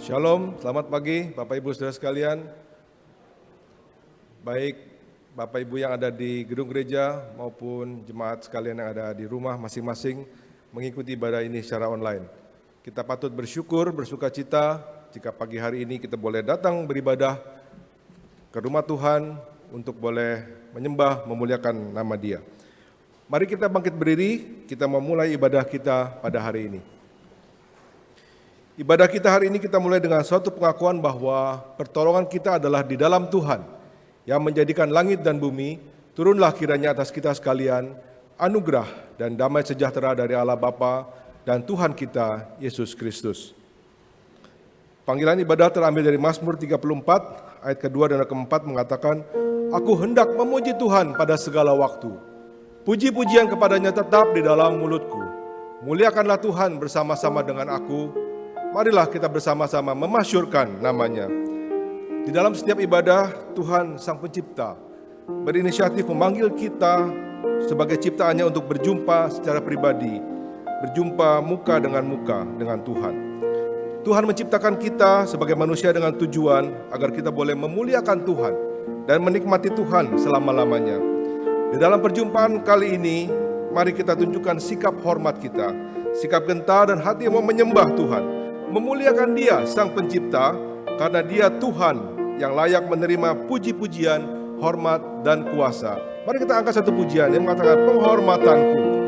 Shalom, selamat pagi Bapak Ibu Saudara sekalian. Baik Bapak Ibu yang ada di gedung gereja maupun jemaat sekalian yang ada di rumah masing-masing mengikuti ibadah ini secara online. Kita patut bersyukur, bersuka cita jika pagi hari ini kita boleh datang beribadah ke rumah Tuhan untuk boleh menyembah, memuliakan nama Dia. Mari kita bangkit berdiri, kita memulai ibadah kita pada hari ini. Ibadah kita hari ini kita mulai dengan suatu pengakuan bahwa pertolongan kita adalah di dalam Tuhan yang menjadikan langit dan bumi. Turunlah kiranya atas kita sekalian anugerah dan damai sejahtera dari Allah Bapa dan Tuhan kita Yesus Kristus. Panggilan ibadah terambil dari Mazmur 34 ayat kedua dan keempat mengatakan, "Aku hendak memuji Tuhan pada segala waktu. Puji-pujian kepadanya tetap di dalam mulutku. Muliakanlah Tuhan bersama-sama dengan aku. Marilah kita bersama-sama memasyurkan namanya." Di dalam setiap ibadah, Tuhan Sang Pencipta berinisiatif memanggil kita sebagai ciptaannya untuk berjumpa secara pribadi, berjumpa muka dengan Tuhan. Tuhan menciptakan kita sebagai manusia dengan tujuan agar kita boleh memuliakan Tuhan dan menikmati Tuhan selama-lamanya. Di dalam perjumpaan kali ini, mari kita tunjukkan sikap hormat kita, sikap gentar dan hati yang mau menyembah Tuhan, memuliakan Dia Sang Pencipta, karena Dia Tuhan yang layak menerima puji-pujian, hormat, dan kuasa. Mari kita angkat satu pujian yang mengatakan, "Penghormatanku."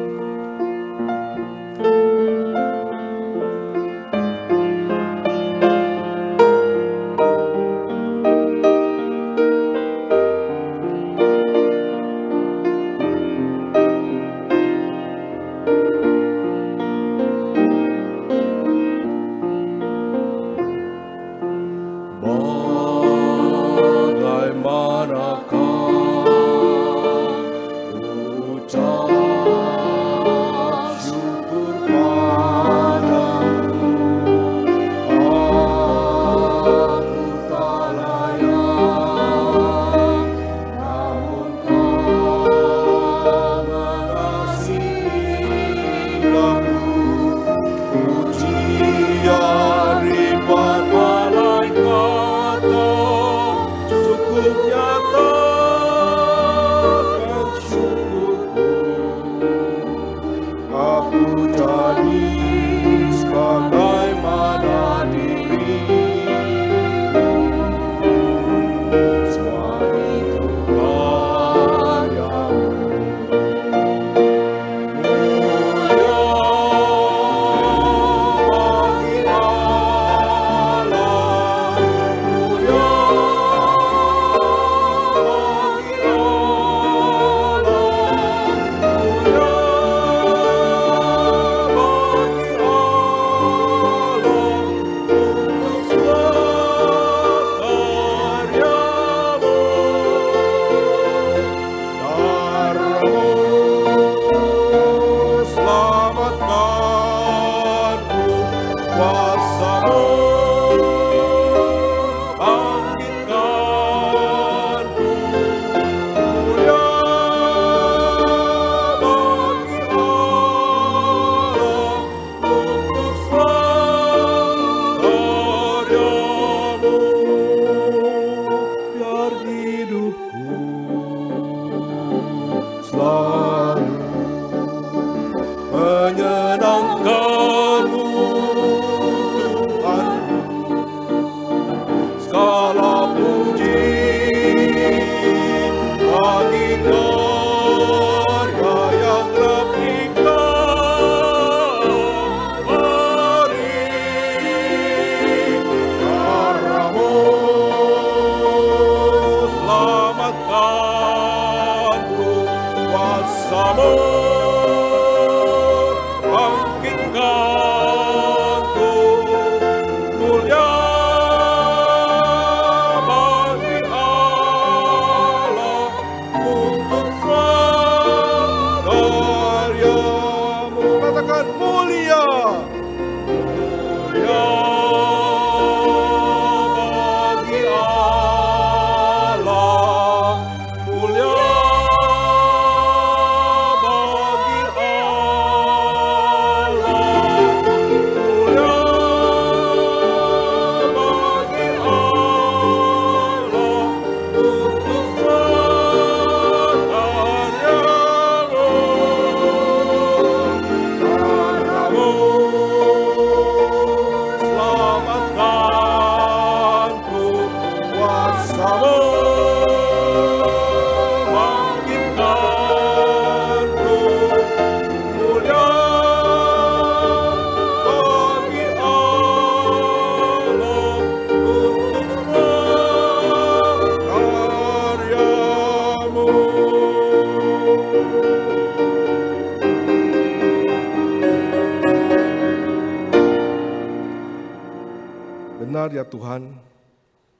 benar ya Tuhan,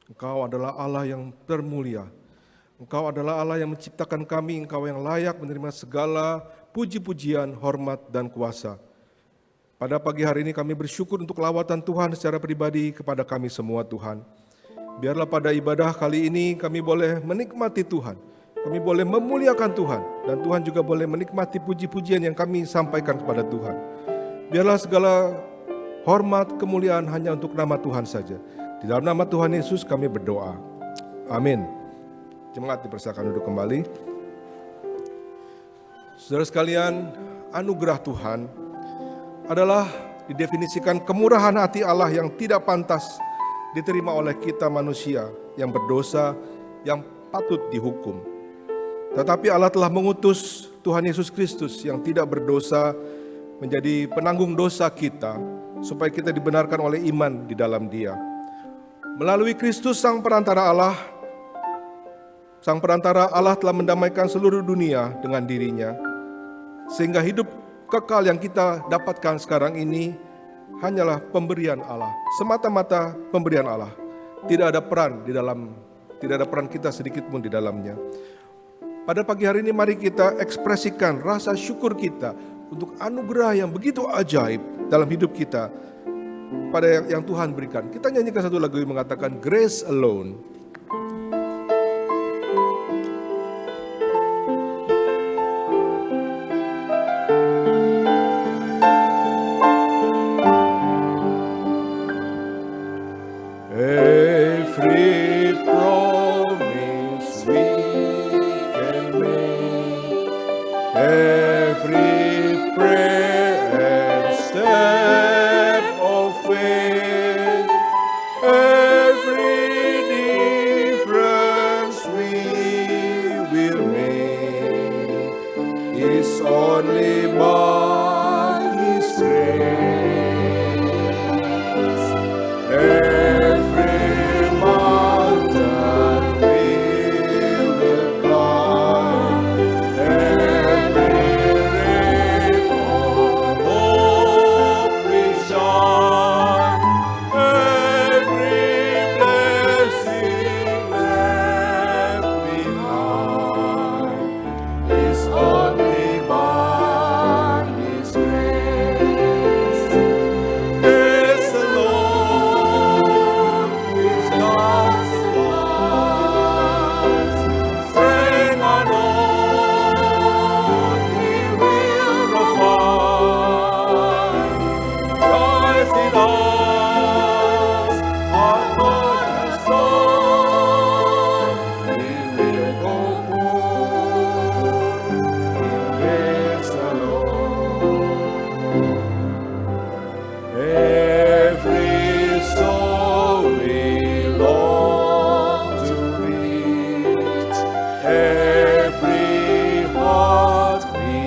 Engkau adalah Allah yang termulia. Engkau adalah Allah yang menciptakan kami, Engkau yang layak menerima segala puji-pujian, hormat, dan kuasa. Pada pagi hari ini kami bersyukur untuk lawatan Tuhan secara pribadi kepada kami semua Tuhan. Biarlah pada ibadah kali ini kami boleh menikmati Tuhan. Kami boleh memuliakan Tuhan. Dan Tuhan juga boleh menikmati puji-pujian yang kami sampaikan kepada Tuhan. Biarlah segala hormat, kemuliaan hanya untuk nama Tuhan saja. Di dalam nama Tuhan Yesus kami berdoa. Amin. Jemaat dipersilakan duduk kembali. Saudara sekalian, anugerah Tuhan adalah didefinisikan kemurahan hati Allah yang tidak pantas diterima oleh kita manusia yang berdosa, yang patut dihukum. Tetapi Allah telah mengutus Tuhan Yesus Kristus yang tidak berdosa menjadi penanggung dosa kita, supaya kita dibenarkan oleh iman di dalam Dia. Melalui Kristus Sang Perantara Allah telah mendamaikan seluruh dunia dengan dirinya, sehingga hidup kekal yang kita dapatkan sekarang ini hanyalah pemberian Allah, semata-mata pemberian Allah. Tidak ada peran kita sedikit pun di dalamnya. Pada pagi hari ini mari kita ekspresikan rasa syukur kita untuk anugerah yang begitu ajaib dalam hidup kita pada yang Tuhan berikan. Kita nyanyikan satu lagu yang mengatakan Grace Alone. Every promise we can make, every prayer and step of faith, every difference we will make is only by His grace. Every mountain we will climb, every ray of hope we shine, every blessing left behind is only by His grace. Grace alone is God's supplies. Strength alone He will provide. Christ in us, our cornerstone, we will go forth in grace alone. Every soul we long to reach, every heart we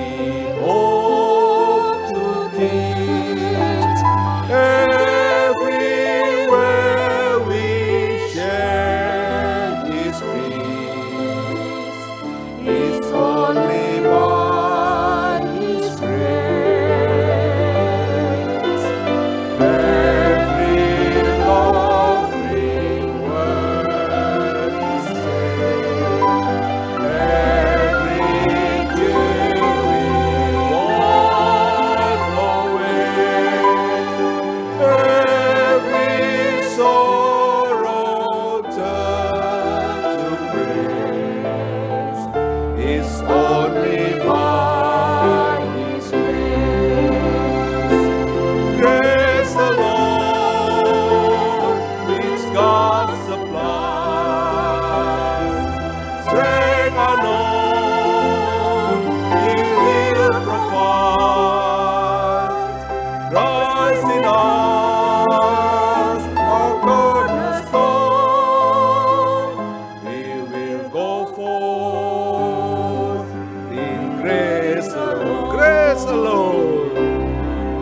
hope to teach, everywhere we share His peace, is only by His grace. Every loving word He said, every tear we wipe away, every sorrow turned to praise, is only by His grace. Grace alone, which God supplies. Strength unknown, He will provide. Christ in us, our cornerstone, we will go forth in grace alone. Grace alone.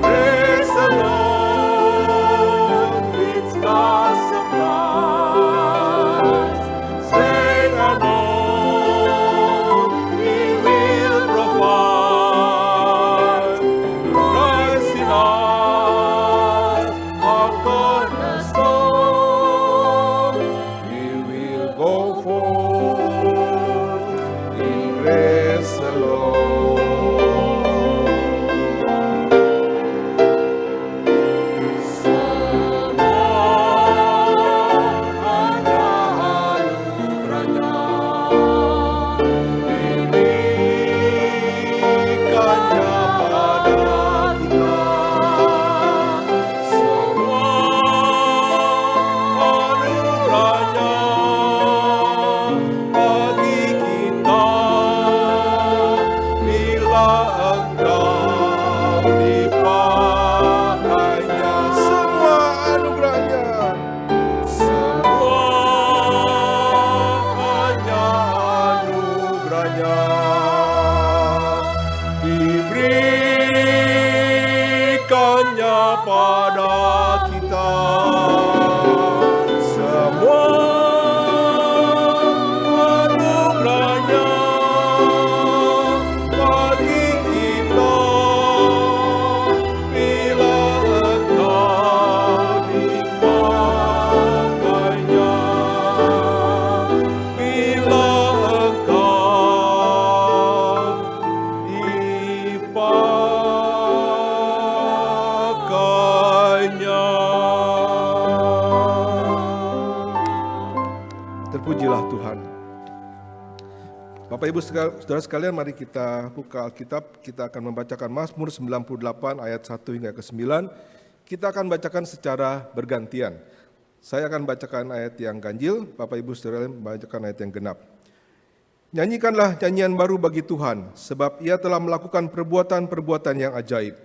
Grace alone, which God supplies. Strength unknown, He will provide. Christ in us, our cornerstone, pada kita. Semua anugerahnya bagi kita bila Engkau dipakainya, bila Engkau dipakainya. Terpujilah Tuhan. Bapak Ibu Saudara sekalian, mari kita buka Alkitab. Kita akan membacakan Mazmur 98 ayat 1 hingga ke 9. Kita akan bacakan secara bergantian. Saya akan bacakan ayat yang ganjil, Bapak Ibu Saudara membacakan ayat yang genap. Nyanyikanlah nyanyian baru bagi Tuhan, sebab Ia telah melakukan perbuatan-perbuatan yang ajaib.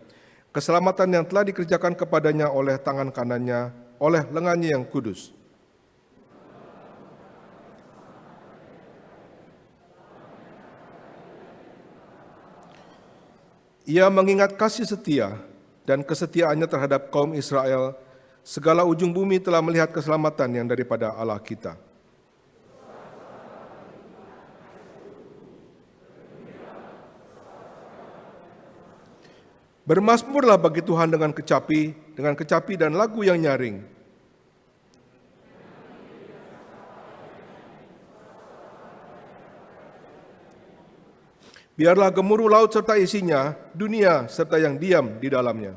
Keselamatan yang telah dikerjakan kepadanya oleh tangan kanannya, oleh lengannya yang kudus. Ia mengingat kasih setia dan kesetiaannya terhadap kaum Israel. Segala ujung bumi telah melihat keselamatan yang daripada Allah kita. Bermazmurlah bagi Tuhan dengan kecapi dan lagu yang nyaring. Biarlah gemuruh laut serta isinya, dunia serta yang diam di dalamnya.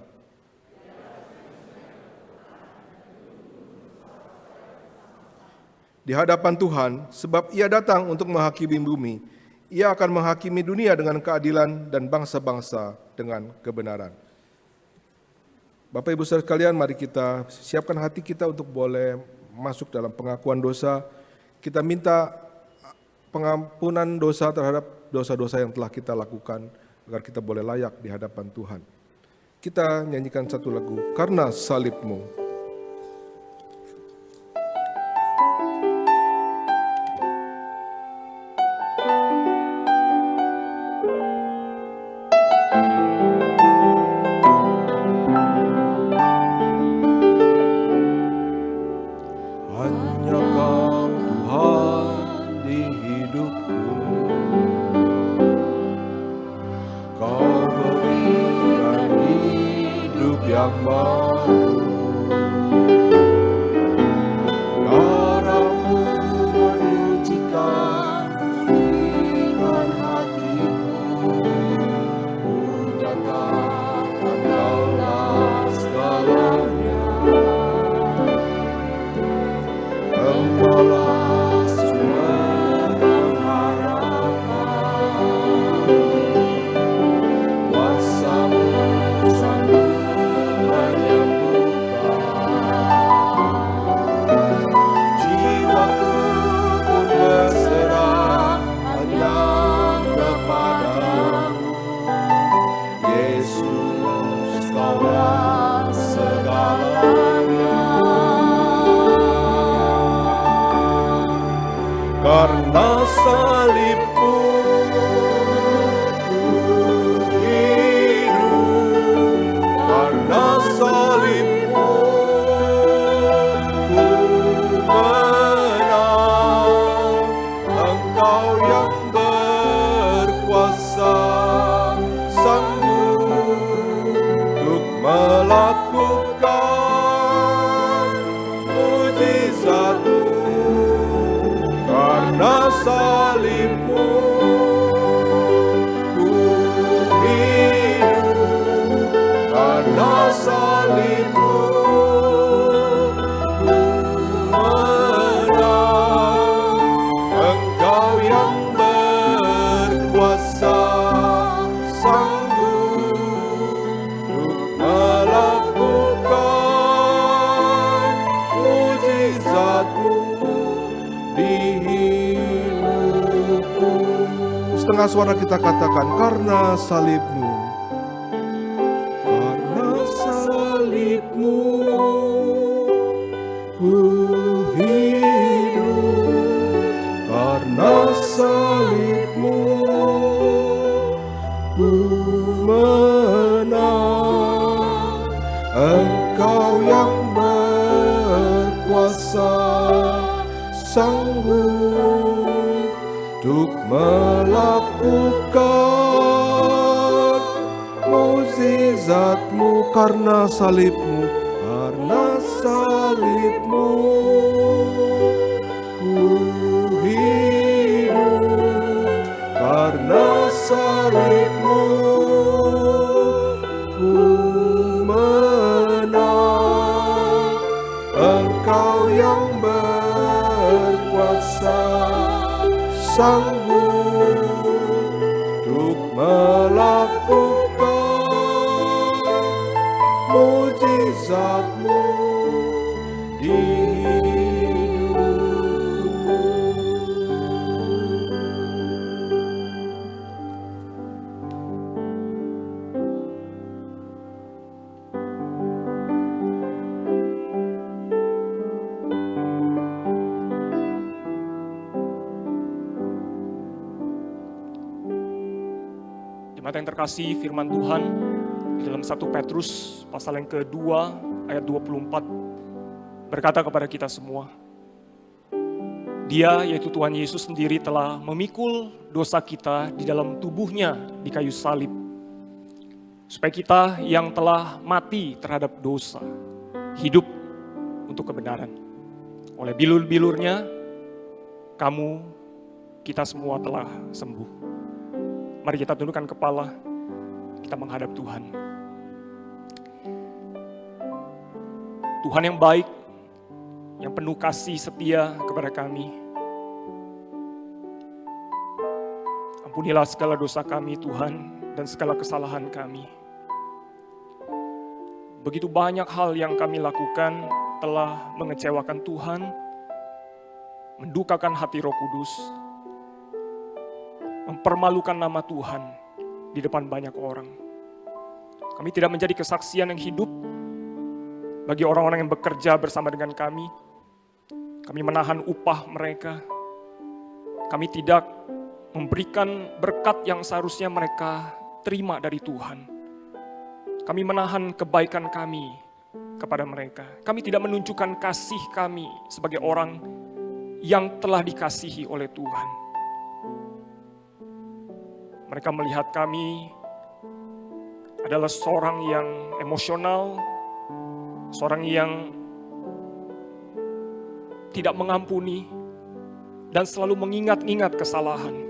Di hadapan Tuhan, sebab Ia datang untuk menghakimi bumi, Ia akan menghakimi dunia dengan keadilan dan bangsa-bangsa dengan kebenaran. Bapak Ibu Saudara sekalian, mari kita siapkan hati kita untuk boleh masuk dalam pengakuan dosa. Kita minta pengampunan dosa terhadap dosa-dosa yang telah kita lakukan, agar kita boleh layak di hadapan Tuhan. Kita nyanyikan satu lagu, Karena Salib-Mu. Hanya Kau Tuhan di hidupku, Kau berikan hidup yang baru. Darah-Mu menyucikan, sucikan hatiku. Ku nyatakan Kaulah segalanya. Engkaulah sumber pengharapan. Kuasa-Mu sanggup menyembuhkan. Jiwaku pun berserah hanya kepadamu. Yesus, Kaulah segalanya. Karena salib-Mu ku hidup, karena salib-Mu ku menang. Engkau yang berkuasa sanggup untuk melakukan mujizat-Mu. Karena salib-Mu ku hidup, karena salib-Mu ku menang. Engkau yang berkuasa sanggup untuk melakukan mujizat-Mu di hidupku. Setengah suara kita katakan, karena salib-Mu, karena salib-Mu ku hidup, karena salib-Mu ku menang. melakukan mukjizat-Mu karena salib-Mu, karena salib-Mu. Ku hidup karena salib-Mu, ku menang. Engkau yang berkuasa, sanggup untuk melakukan mukjizat-Mu di hidupku. Jemaat yang terkasih, firman Tuhan di dalam 1 Petrus pasal yang kedua ayat 24 berkata kepada kita semua, Dia, yaitu Tuhan Yesus sendiri, telah memikul dosa kita di dalam tubuhnya di kayu salib, supaya kita yang telah mati terhadap dosa hidup untuk kebenaran. Oleh bilur-bilurnya kita semua telah sembuh. Mari kita tundukkan kepala, kita menghadap Tuhan. Tuhan yang baik, yang penuh kasih setia kepada kami. Ampunilah segala dosa kami Tuhan dan segala kesalahan kami. Begitu banyak hal yang kami lakukan telah mengecewakan Tuhan, mendukakan hati Roh Kudus, mempermalukan nama Tuhan di depan banyak orang. Kami tidak menjadi kesaksian yang hidup bagi orang-orang yang bekerja bersama dengan kami. Kami menahan upah mereka. Kami tidak memberikan berkat yang seharusnya mereka terima dari Tuhan. Kami menahan kebaikan kami kepada mereka. Kami tidak menunjukkan kasih kami sebagai orang yang telah dikasihi oleh Tuhan. Mereka melihat kami adalah seorang yang emosional, seorang yang tidak mengampuni, dan selalu mengingat-ingat kesalahan.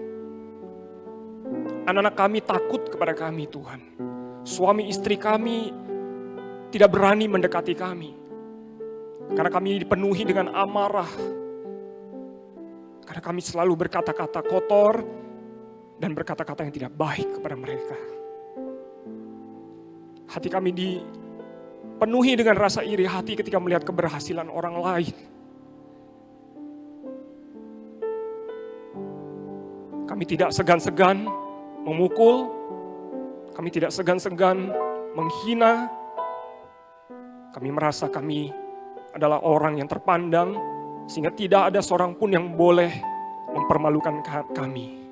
Anak-anak kami takut kepada kami, Tuhan. Suami istri kami tidak berani mendekati kami, karena kami dipenuhi dengan amarah, karena kami selalu berkata-kata kotor, dan berkata-kata yang tidak baik kepada mereka. Hati kami dipenuhi dengan rasa iri hati ketika melihat keberhasilan orang lain. Kami tidak segan-segan memukul, kami tidak segan-segan menghina. Kami merasa kami adalah orang yang terpandang, sehingga tidak ada seorang pun yang boleh mempermalukan kami.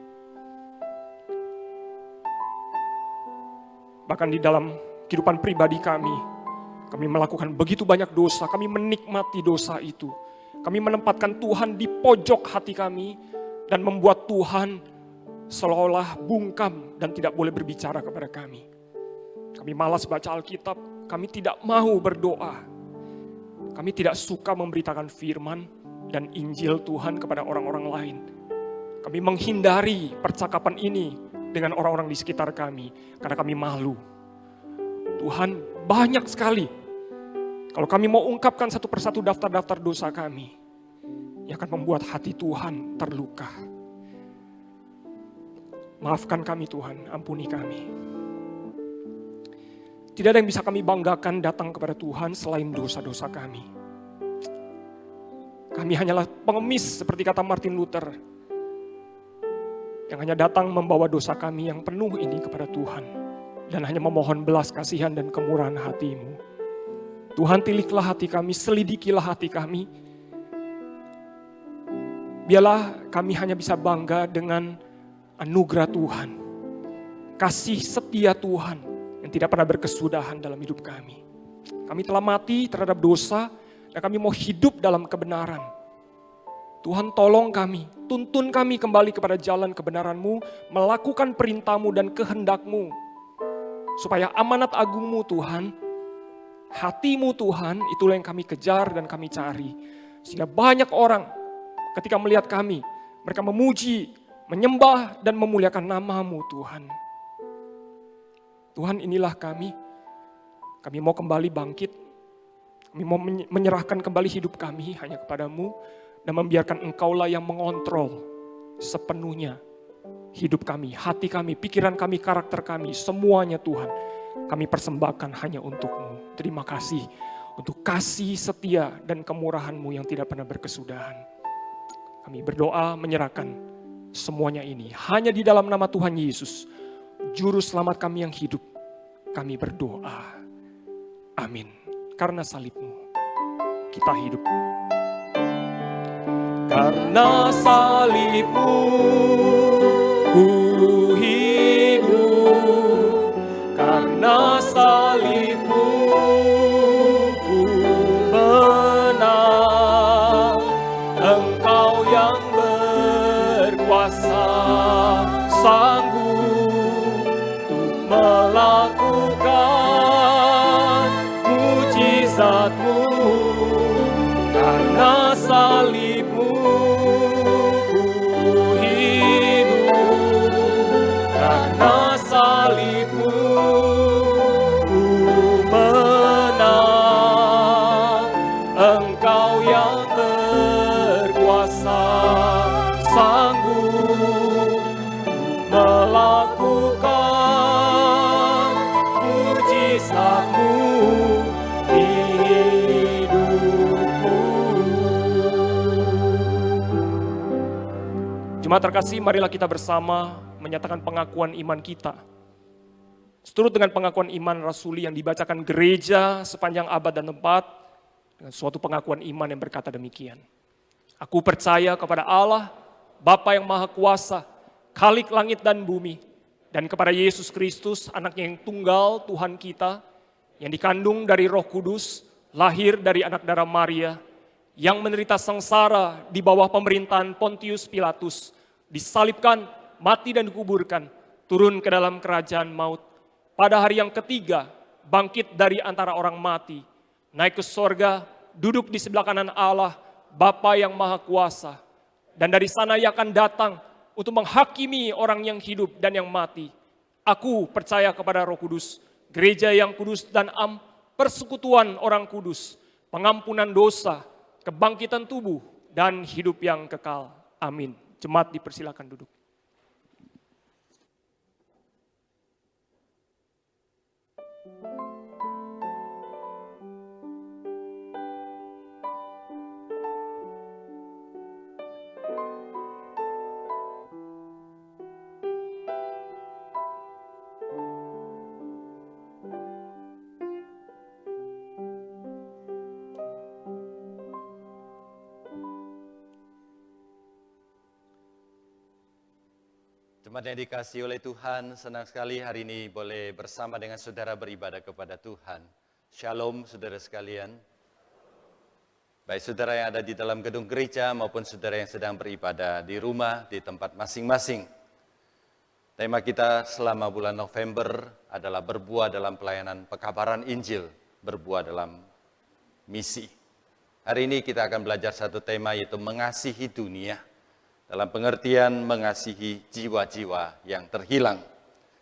Bahkan di dalam kehidupan pribadi kami melakukan begitu banyak dosa, kami menikmati dosa itu. Kami menempatkan Tuhan di pojok hati kami dan membuat Tuhan seolah-olah bungkam dan tidak boleh berbicara kepada kami. Kami malas baca Alkitab, kami tidak mau berdoa. Kami tidak suka memberitakan firman dan Injil Tuhan kepada orang-orang lain. Kami menghindari percakapan ini dengan orang-orang di sekitar kami, karena kami malu. Tuhan, banyak sekali. Kalau kami mau ungkapkan satu persatu daftar-daftar dosa kami, yang akan membuat hati Tuhan terluka. Maafkan kami Tuhan, ampuni kami. Tidak ada yang bisa kami banggakan datang kepada Tuhan selain dosa-dosa kami. Kami hanyalah pengemis seperti kata Martin Luther, yang hanya datang membawa dosa kami yang penuh ini kepada Tuhan, dan hanya memohon belas kasihan dan kemurahan hati-Mu. Tuhan, tiliklah hati kami, selidikilah hati kami. Biarlah kami hanya bisa bangga dengan anugerah Tuhan, kasih setia Tuhan yang tidak pernah berkesudahan dalam hidup kami. Kami telah mati terhadap dosa dan kami mau hidup dalam kebenaran. Tuhan tolong kami, tuntun kami kembali kepada jalan kebenaran-Mu, melakukan perintah-Mu dan kehendak-Mu. Supaya amanat agung-Mu Tuhan, hati-Mu Tuhan, itulah yang kami kejar dan kami cari. Sehingga banyak orang ketika melihat kami, mereka memuji, menyembah dan memuliakan nama-Mu Tuhan. Tuhan, inilah kami. Kami mau kembali bangkit. Kami mau menyerahkan kembali hidup kami hanya kepadamu. Dan membiarkan Engkaulah yang mengontrol sepenuhnya hidup kami, hati kami, pikiran kami, karakter kami. Semuanya Tuhan kami persembahkan hanya untuk-Mu. Terima kasih untuk kasih setia dan kemurahan-Mu yang tidak pernah berkesudahan. Kami berdoa menyerahkan semuanya ini hanya di dalam nama Tuhan Yesus, Juru Selamat kami yang hidup. Kami berdoa. Amin. Karena salib-Mu kita hidup. Karena salib-Mu ku hidup. Karena salib-Mu ku menang. Engkau yang berkuasa sanggup untuk melakukan mujizat-Mu. Karena salib-Mu ku hidup. Karena salib-Mu ku menang. Engkau yang berkuasa sanggup melakukan mujizat-Mu di hidupku. Jemaat terkasih, marilah kita bersama menyatakan pengakuan iman kita. Seturut dengan pengakuan iman rasuli yang dibacakan gereja sepanjang abad dan tempat, dengan suatu pengakuan iman yang berkata demikian. Aku percaya kepada Allah, Bapa yang Maha Kuasa, Khalik langit dan bumi, dan kepada Yesus Kristus, anaknya yang tunggal Tuhan kita, yang dikandung dari Roh Kudus, lahir dari anak darah Maria, yang menderita sengsara di bawah pemerintahan Pontius Pilatus, disalibkan, mati dan dikuburkan, turun ke dalam kerajaan maut. Pada hari yang ketiga, bangkit dari antara orang mati, naik ke sorga, duduk di sebelah kanan Allah, Bapa yang Maha Kuasa. Dan dari sana Ia akan datang untuk menghakimi orang yang hidup dan yang mati. Aku percaya kepada Roh Kudus, gereja yang kudus dan persekutuan orang kudus, pengampunan dosa, kebangkitan tubuh, dan hidup yang kekal. Amin. Jemaat dipersilakan duduk. Jemaat yang dikasihi oleh Tuhan, senang sekali hari ini boleh bersama dengan saudara beribadah kepada Tuhan. Shalom saudara sekalian. Baik saudara yang ada di dalam gedung gereja maupun saudara yang sedang beribadah di rumah, di tempat masing-masing. Tema kita selama bulan November adalah berbuah dalam pelayanan pekabaran Injil, berbuah dalam misi. Hari ini kita akan belajar satu tema yaitu mengasihi dunia. Dalam pengertian mengasihi jiwa-jiwa yang terhilang.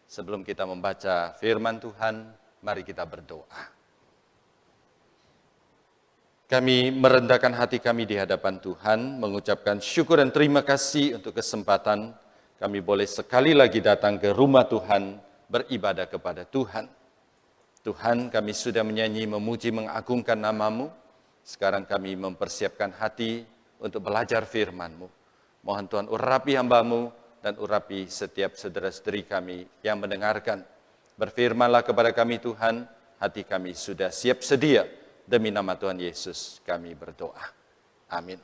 Sebelum kita membaca firman Tuhan, mari kita berdoa. Kami merendahkan hati kami di hadapan Tuhan, mengucapkan syukur dan terima kasih untuk kesempatan kami boleh sekali lagi datang ke rumah Tuhan, beribadah kepada Tuhan. Tuhan, kami sudah menyanyi, memuji, mengagungkan nama-Mu. Sekarang kami mempersiapkan hati untuk belajar firman-Mu. Mohon Tuhan urapi hamba-Mu dan urapi setiap saudara-saudari kami yang mendengarkan. Berfirmanlah kepada kami Tuhan, hati kami sudah siap sedia. Demi nama Tuhan Yesus kami berdoa. Amin.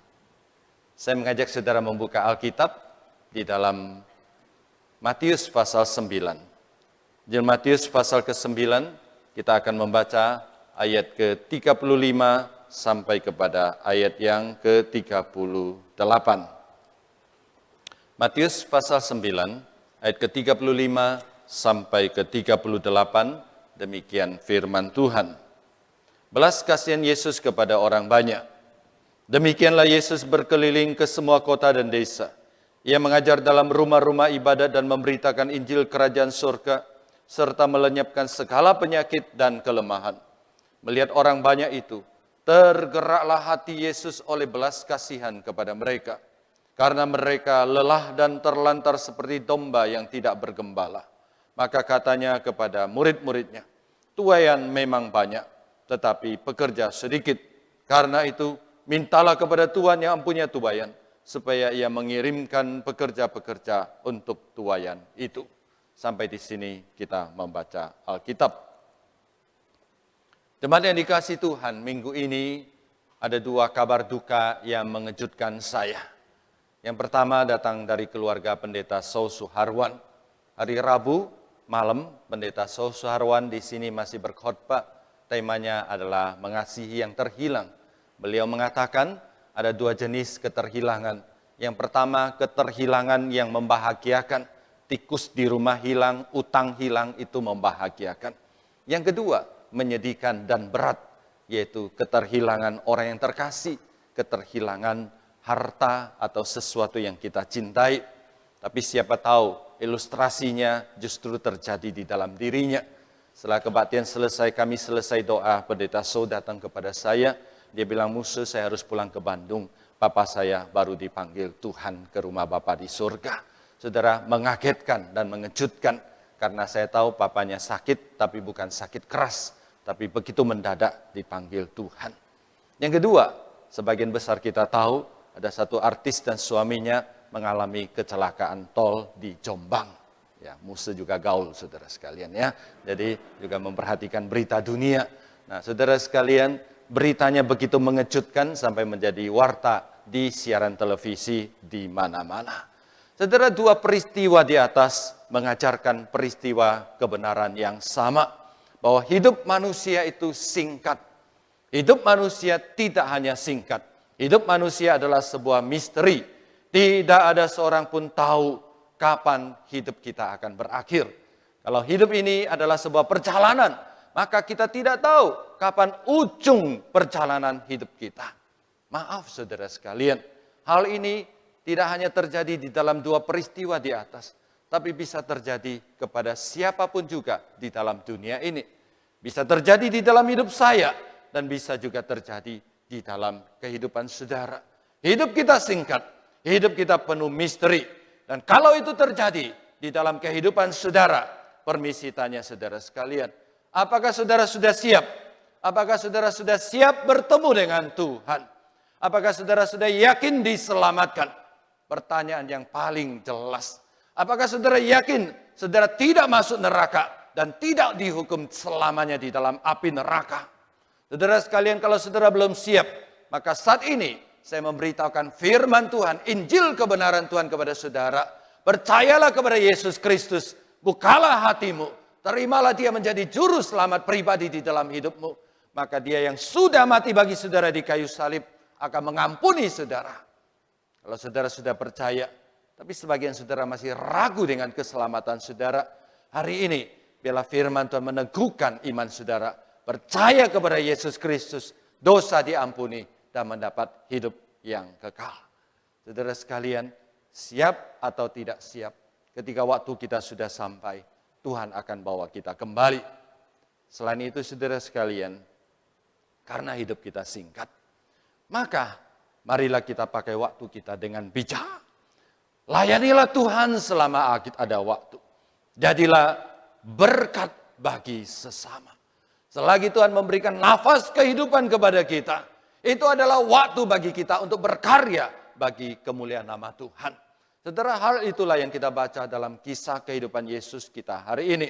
Saya mengajak saudara membuka Alkitab di dalam Matius pasal 9. Di Matius pasal ke-9 kita akan membaca ayat ke-35 sampai kepada ayat yang ke-38. Matius pasal 9 ayat ke-35 sampai ke-38, demikian firman Tuhan. Belas kasihan Yesus kepada orang banyak. Demikianlah Yesus berkeliling ke semua kota dan desa. Ia mengajar dalam rumah-rumah ibadat dan memberitakan Injil Kerajaan Surga, serta melenyapkan segala penyakit dan kelemahan. Melihat orang banyak itu, tergeraklah hati Yesus oleh belas kasihan kepada mereka, karena mereka lelah dan terlantar seperti domba yang tidak bergembala. Maka katanya kepada murid-muridnya, tuaian memang banyak, tetapi pekerja sedikit. Karena itu, mintalah kepada Tuhan yang mempunyai tuaian, supaya ia mengirimkan pekerja-pekerja untuk tuaian itu. Sampai di sini kita membaca Alkitab. Jemaat yang dikasihi Tuhan, minggu ini ada dua kabar duka yang mengejutkan saya. Yang pertama datang dari keluarga Pendeta Saud Suharwan. Hari Rabu malam, Pendeta Saud Suharwan di sini masih berkhotbah. Temanya adalah mengasihi yang terhilang. Beliau mengatakan ada dua jenis keterhilangan. Yang pertama, keterhilangan yang membahagiakan. Tikus di rumah hilang, utang hilang, itu membahagiakan. Yang kedua, menyedihkan dan berat, yaitu keterhilangan orang yang terkasih, keterhilangan harta atau sesuatu yang kita cintai. Tapi siapa tahu ilustrasinya justru terjadi di dalam dirinya. Setelah kebaktian selesai, kami selesai doa, Pendeta Saud datang kepada saya. Dia bilang, Musa, saya harus pulang ke Bandung. Papa saya baru dipanggil Tuhan ke rumah Bapa di surga. Saudara, mengagetkan dan mengejutkan. Karena saya tahu papanya sakit, tapi bukan sakit keras. Tapi begitu mendadak dipanggil Tuhan. Yang kedua, sebagian besar kita tahu, ada satu artis dan suaminya mengalami kecelakaan tol di Jombang. Ya, Musa juga gaul, saudara sekalian ya. Jadi juga memperhatikan berita dunia. Nah, saudara sekalian, beritanya begitu mengejutkan sampai menjadi warta di siaran televisi di mana-mana. Saudara, dua peristiwa di atas mengajarkan peristiwa kebenaran yang sama. Bahwa hidup manusia itu singkat. Hidup manusia tidak hanya singkat. Hidup manusia adalah sebuah misteri. Tidak ada seorang pun tahu kapan hidup kita akan berakhir. Kalau hidup ini adalah sebuah perjalanan, maka kita tidak tahu kapan ujung perjalanan hidup kita. Maaf saudara sekalian, hal ini tidak hanya terjadi di dalam dua peristiwa di atas, tapi bisa terjadi kepada siapapun juga di dalam dunia ini. Bisa terjadi di dalam hidup saya, dan bisa juga terjadi di dalam kehidupan saudara. Hidup kita singkat, hidup kita penuh misteri. Dan kalau itu terjadi di dalam kehidupan saudara, permisi tanya saudara sekalian, apakah saudara sudah siap? Apakah saudara sudah siap bertemu dengan Tuhan? Apakah saudara sudah yakin diselamatkan? Pertanyaan yang paling jelas. Apakah saudara yakin saudara tidak masuk neraka dan tidak dihukum selamanya di dalam api neraka? Saudara sekalian, kalau saudara belum siap, maka saat ini saya memberitahukan firman Tuhan, Injil kebenaran Tuhan kepada saudara. Percayalah kepada Yesus Kristus, bukalah hatimu, terimalah dia menjadi juru selamat pribadi di dalam hidupmu. Maka dia yang sudah mati bagi saudara di kayu salib akan mengampuni saudara. Kalau saudara sudah percaya, tapi sebagian saudara masih ragu dengan keselamatan saudara, hari ini biarlah firman Tuhan meneguhkan iman saudara. Percaya kepada Yesus Kristus, dosa diampuni dan mendapat hidup yang kekal. Saudara sekalian, siap atau tidak siap, ketika waktu kita sudah sampai, Tuhan akan bawa kita kembali. Selain itu saudara sekalian, karena hidup kita singkat, maka marilah kita pakai waktu kita dengan bijak. Layanilah Tuhan selama ada waktu. Jadilah berkat bagi sesama. Selagi Tuhan memberikan nafas kehidupan kepada kita, itu adalah waktu bagi kita untuk berkarya bagi kemuliaan nama Tuhan. Saudara, hal itulah yang kita baca dalam kisah kehidupan Yesus kita hari ini.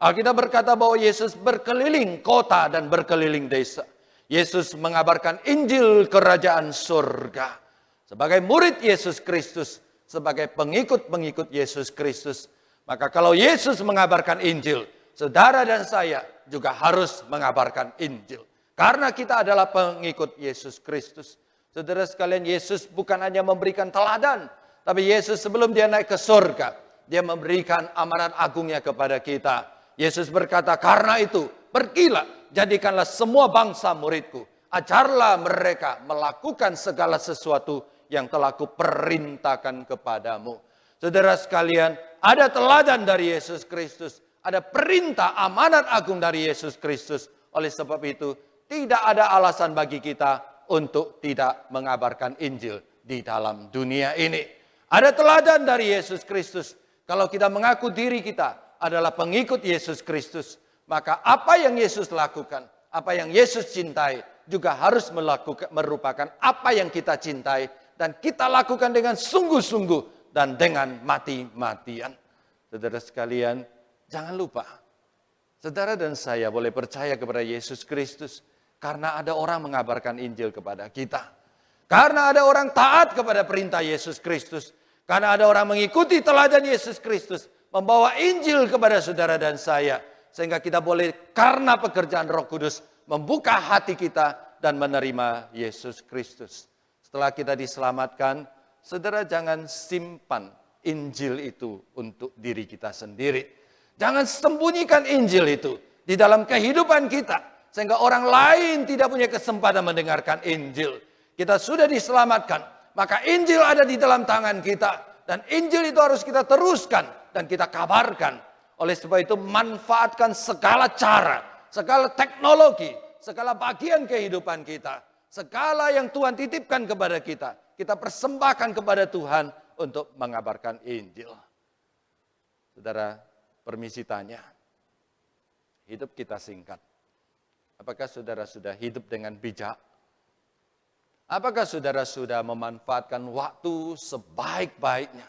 Alkitab berkata bahwa Yesus berkeliling kota dan berkeliling desa. Yesus mengabarkan Injil kerajaan surga. Sebagai murid Yesus Kristus, sebagai pengikut-pengikut Yesus Kristus, maka kalau Yesus mengabarkan Injil, saudara dan saya juga harus mengabarkan Injil. Karena kita adalah pengikut Yesus Kristus. Saudara sekalian, Yesus bukan hanya memberikan teladan, tapi Yesus sebelum dia naik ke surga, dia memberikan amanat agungnya kepada kita. Yesus berkata, karena itu, pergilah, jadikanlah semua bangsa muridku. Ajarlah mereka melakukan segala sesuatu yang telah kuperintahkan kepadamu. Saudara sekalian, ada teladan dari Yesus Kristus. Ada perintah amanat agung dari Yesus Kristus. Oleh sebab itu, tidak ada alasan bagi kita untuk tidak mengabarkan Injil di dalam dunia ini. Ada teladan dari Yesus Kristus. Kalau kita mengaku diri kita adalah pengikut Yesus Kristus, maka apa yang Yesus lakukan, apa yang Yesus cintai, juga harus merupakan apa yang kita cintai, dan kita lakukan dengan sungguh-sungguh dan dengan mati-matian. Saudara sekalian, jangan lupa, saudara dan saya boleh percaya kepada Yesus Kristus karena ada orang mengabarkan Injil kepada kita. Karena ada orang taat kepada perintah Yesus Kristus. Karena ada orang mengikuti teladan Yesus Kristus, membawa Injil kepada saudara dan saya. Sehingga kita boleh karena pekerjaan Roh Kudus membuka hati kita dan menerima Yesus Kristus. Setelah kita diselamatkan, saudara jangan simpan Injil itu untuk diri kita sendiri. Jangan sembunyikan Injil itu di dalam kehidupan kita. Sehingga orang lain tidak punya kesempatan mendengarkan Injil. Kita sudah diselamatkan, maka Injil ada di dalam tangan kita. Dan Injil itu harus kita teruskan dan kita kabarkan. Oleh sebab itu manfaatkan segala cara, segala teknologi, segala bagian kehidupan kita. Segala yang Tuhan titipkan kepada kita, kita persembahkan kepada Tuhan untuk mengabarkan Injil. Saudara, permisi tanya, hidup kita singkat. Apakah saudara sudah hidup dengan bijak? Apakah saudara sudah memanfaatkan waktu sebaik-baiknya?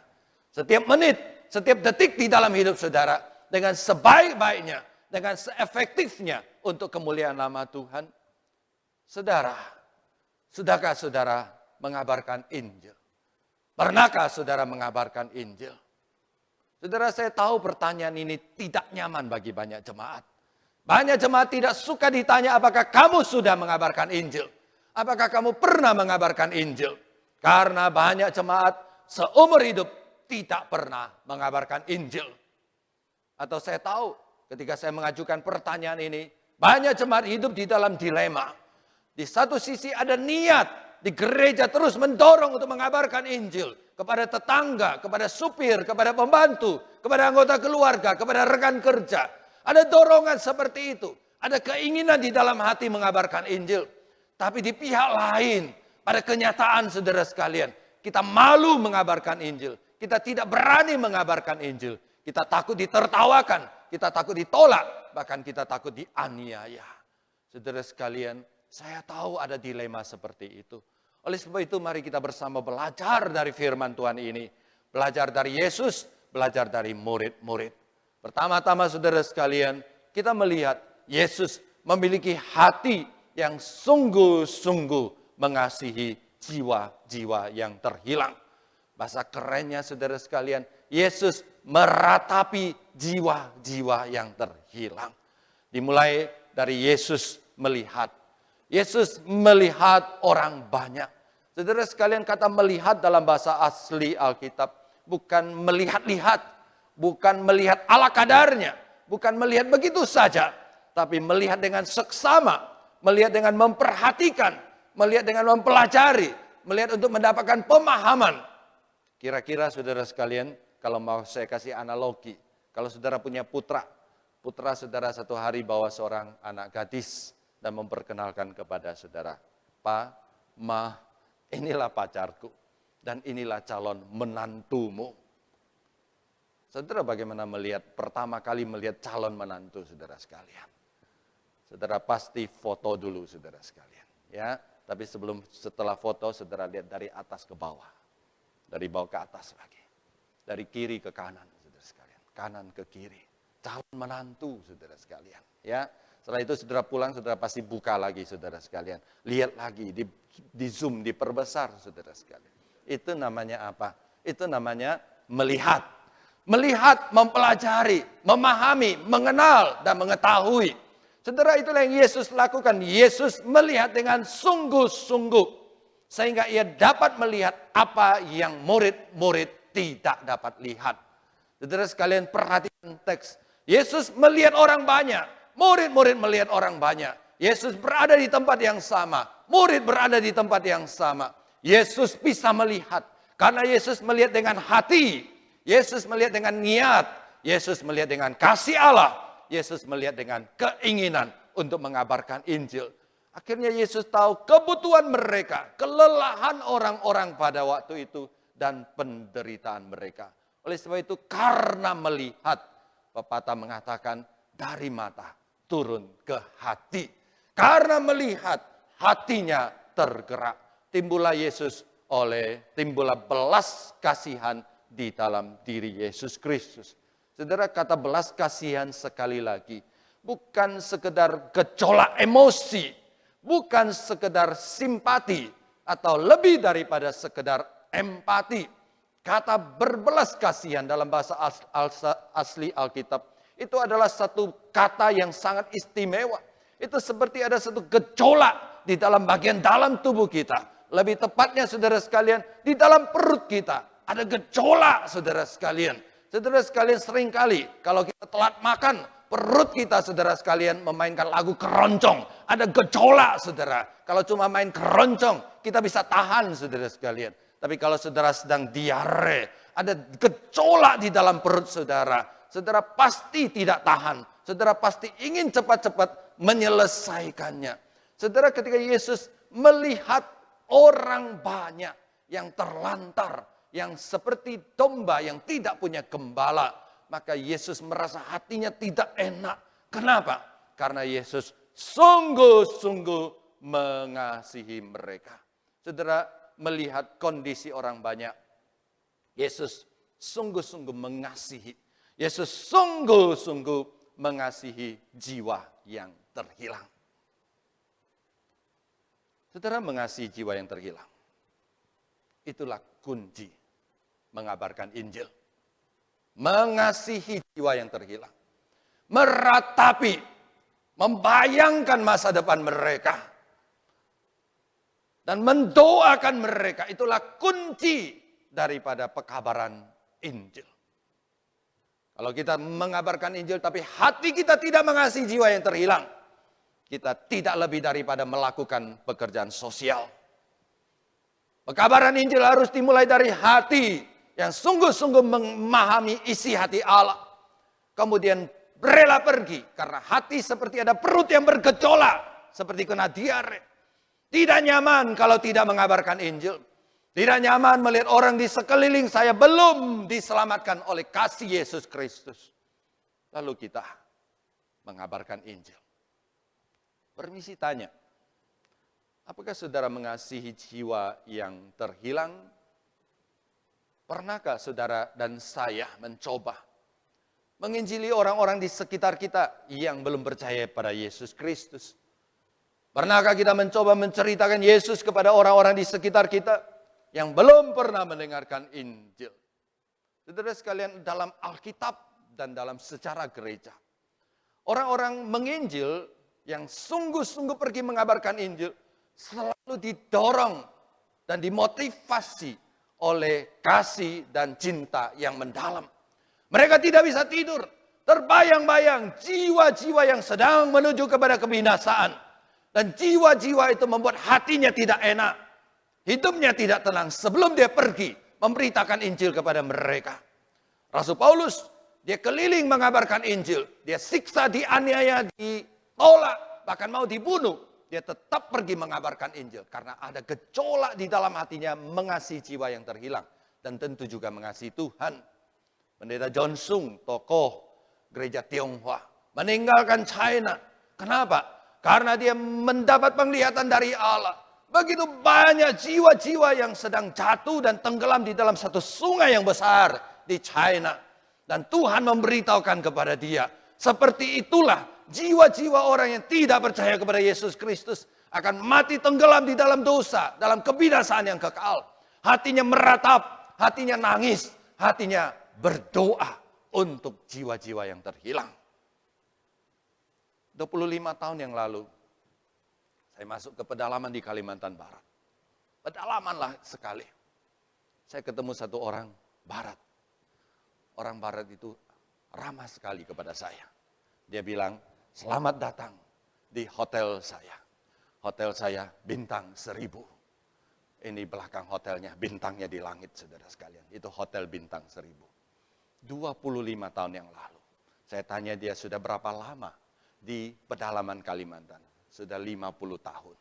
Setiap menit, setiap detik di dalam hidup saudara dengan sebaik-baiknya, dengan seefektifnya untuk kemuliaan nama Tuhan. Saudara, sudahkah saudara mengabarkan Injil? Pernahkah saudara mengabarkan Injil? Saudara, saya tahu pertanyaan ini tidak nyaman bagi banyak jemaat. Banyak jemaat tidak suka ditanya apakah kamu sudah mengabarkan Injil. Apakah kamu pernah mengabarkan Injil? Karena banyak jemaat seumur hidup tidak pernah mengabarkan Injil. Atau saya tahu ketika saya mengajukan pertanyaan ini, banyak jemaat hidup di dalam dilema. Di satu sisi ada niat di gereja terus mendorong untuk mengabarkan Injil kepada tetangga, kepada supir, kepada pembantu, kepada anggota keluarga, kepada rekan kerja. Ada dorongan seperti itu. Ada keinginan di dalam hati mengabarkan Injil. Tapi di pihak lain, pada kenyataan saudara sekalian, kita malu mengabarkan Injil. Kita tidak berani mengabarkan Injil. Kita takut ditertawakan, kita takut ditolak, bahkan kita takut dianiaya. Saudara sekalian, saya tahu ada dilema seperti itu. Oleh sebab itu mari kita bersama belajar dari firman Tuhan ini. Belajar dari Yesus, belajar dari murid-murid. Pertama-tama saudara sekalian, kita melihat Yesus memiliki hati yang sungguh-sungguh mengasihi jiwa-jiwa yang terhilang. Bahasa kerennya saudara sekalian, Yesus meratapi jiwa-jiwa yang terhilang. Dimulai dari Yesus melihat. Yesus melihat orang banyak. Saudara sekalian, kata melihat dalam bahasa asli Alkitab bukan melihat-lihat. Bukan melihat ala kadarnya, bukan melihat begitu saja, tapi melihat dengan seksama, melihat dengan memperhatikan, melihat dengan mempelajari, melihat untuk mendapatkan pemahaman. Kira-kira saudara sekalian, kalau mau saya kasih analogi, kalau saudara punya putra saudara satu hari bawa seorang anak gadis dan memperkenalkan kepada saudara, "Pa, Ma, inilah pacarku dan inilah calon menantumu." Saudara bagaimana pertama kali melihat calon menantu saudara sekalian? Saudara pasti foto dulu saudara sekalian. Ya, tapi setelah foto saudara lihat dari atas ke bawah. Dari bawah ke atas lagi. Dari kiri ke kanan saudara sekalian. Kanan ke kiri. Calon menantu saudara sekalian. Ya, setelah itu saudara pulang saudara pasti buka lagi saudara sekalian. Lihat lagi, di zoom, diperbesar saudara sekalian. Itu namanya apa? Itu namanya melihat. Melihat, mempelajari, memahami, mengenal, dan mengetahui. Saudara, itulah yang Yesus lakukan. Yesus melihat dengan sungguh-sungguh. Sehingga ia dapat melihat apa yang murid-murid tidak dapat lihat. Saudara sekalian, perhatikan teks. Yesus melihat orang banyak. Murid-murid melihat orang banyak. Yesus berada di tempat yang sama. Murid berada di tempat yang sama. Yesus bisa melihat. Karena Yesus melihat dengan hati. Yesus melihat dengan niat. Yesus melihat dengan kasih Allah. Yesus melihat dengan keinginan untuk mengabarkan Injil. Akhirnya Yesus tahu kebutuhan mereka, kelelahan orang-orang pada waktu itu, dan penderitaan mereka. Oleh sebab itu, karena melihat, pepatah mengatakan, dari mata turun ke hati. Karena melihat, hatinya tergerak. Timbullah belas kasihan di dalam diri Yesus Kristus. Saudara, kata belas kasihan sekali lagi, bukan sekedar gejolak emosi, bukan sekedar simpati, atau lebih daripada sekedar empati. Kata berbelas kasihan dalam bahasa asli Alkitab, itu adalah satu kata yang sangat istimewa. Itu seperti ada satu gejolak di dalam bagian dalam tubuh kita. Lebih tepatnya, saudara sekalian, di dalam perut kita ada gejolak, saudara sekalian. Saudara sekalian, seringkali kalau kita telat makan, perut kita, saudara sekalian, memainkan lagu keroncong. Ada gejolak, saudara. Kalau cuma main keroncong, kita bisa tahan, saudara sekalian. Tapi kalau saudara sedang diare, ada gejolak di dalam perut saudara. Saudara pasti tidak tahan. Saudara pasti ingin cepat-cepat menyelesaikannya. Saudara, ketika Yesus melihat orang banyak yang terlantar, yang seperti domba yang tidak punya gembala, maka Yesus merasa hatinya tidak enak. Kenapa? Karena Yesus sungguh-sungguh mengasihi mereka. Saudara, melihat kondisi orang banyak, Yesus sungguh-sungguh mengasihi. Yesus sungguh-sungguh mengasihi jiwa yang terhilang. Saudara, mengasihi jiwa yang terhilang, itulah kunci mengabarkan Injil. Mengasihi jiwa yang terhilang. Meratapi, membayangkan masa depan mereka. Dan mendoakan mereka. Itulah kunci daripada pekabaran Injil. Kalau kita mengabarkan Injil tapi hati kita tidak mengasihi jiwa yang terhilang, kita tidak lebih daripada melakukan pekerjaan sosial. Pekabaran Injil harus dimulai dari hati yang sungguh-sungguh memahami isi hati Allah. Kemudian rela pergi karena hati seperti ada perut yang bergejolak, seperti kena diare. Tidak nyaman kalau tidak mengabarkan Injil. Tidak nyaman melihat orang di sekeliling saya belum diselamatkan oleh kasih Yesus Kristus. Lalu kita mengabarkan Injil. Permisi tanya, apakah saudara mengasihi jiwa yang terhilang? Pernahkah saudara dan saya mencoba menginjili orang-orang di sekitar kita yang belum percaya pada Yesus Kristus? Pernahkah kita mencoba menceritakan Yesus kepada orang-orang di sekitar kita yang belum pernah mendengarkan Injil? Saudara sekalian, dalam Alkitab dan dalam sejarah gereja, orang-orang menginjil yang sungguh-sungguh pergi mengabarkan Injil selalu didorong dan dimotivasi oleh kasih dan cinta yang mendalam. Mereka tidak bisa tidur, terbayang-bayang jiwa-jiwa yang sedang menuju kepada kebinasaan. Dan jiwa-jiwa itu membuat hatinya tidak enak. Hidupnya tidak tenang sebelum dia pergi memberitakan Injil kepada mereka. Rasul Paulus, dia keliling mengabarkan Injil. Dia siksa, dianiaya, ditolak, bahkan mau dibunuh. Dia tetap pergi mengabarkan Injil. Karena ada gejolak di dalam hatinya mengasihi jiwa yang terhilang. Dan tentu juga mengasihi Tuhan. Pendeta John Sung, tokoh gereja Tionghoa, meninggalkan China. Kenapa? Karena dia mendapat penglihatan dari Allah. Begitu banyak jiwa-jiwa yang sedang jatuh dan tenggelam di dalam satu sungai yang besar di China. Dan Tuhan memberitahukan kepada dia. Seperti itulah jiwa-jiwa orang yang tidak percaya kepada Yesus Kristus akan mati tenggelam di dalam dosa, dalam kebinasaan yang kekal. Hatinya meratap, hatinya nangis, hatinya berdoa untuk jiwa-jiwa yang terhilang. 25 tahun yang lalu, saya masuk ke pedalaman di Kalimantan Barat. Pedalaman lah sekali. Saya ketemu satu orang Barat. Orang Barat itu ramah sekali kepada saya. Dia bilang, selamat datang di hotel saya. Hotel saya bintang 1000. Ini belakang hotelnya, bintangnya di langit, saudara sekalian. Itu hotel bintang 1000. 25 tahun yang lalu. Saya tanya dia sudah berapa lama di pedalaman Kalimantan. Sudah 50 tahun.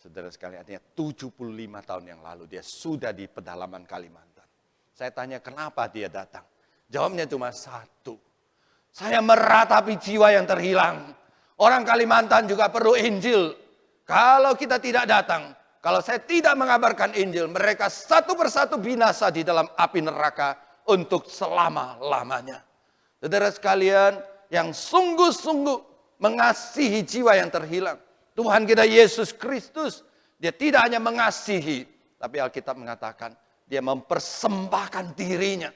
Saudara sekalian, artinya 75 tahun yang lalu dia sudah di pedalaman Kalimantan. Saya tanya kenapa dia datang. Jawabnya cuma satu. Saya meratapi jiwa yang terhilang. Orang Kalimantan juga perlu Injil. Kalau kita tidak datang, kalau saya tidak mengabarkan Injil, mereka satu persatu binasa di dalam api neraka untuk selama-lamanya. Saudara sekalian, yang sungguh-sungguh mengasihi jiwa yang terhilang. Tuhan kita Yesus Kristus, dia tidak hanya mengasihi, tapi Alkitab mengatakan, dia mempersembahkan dirinya.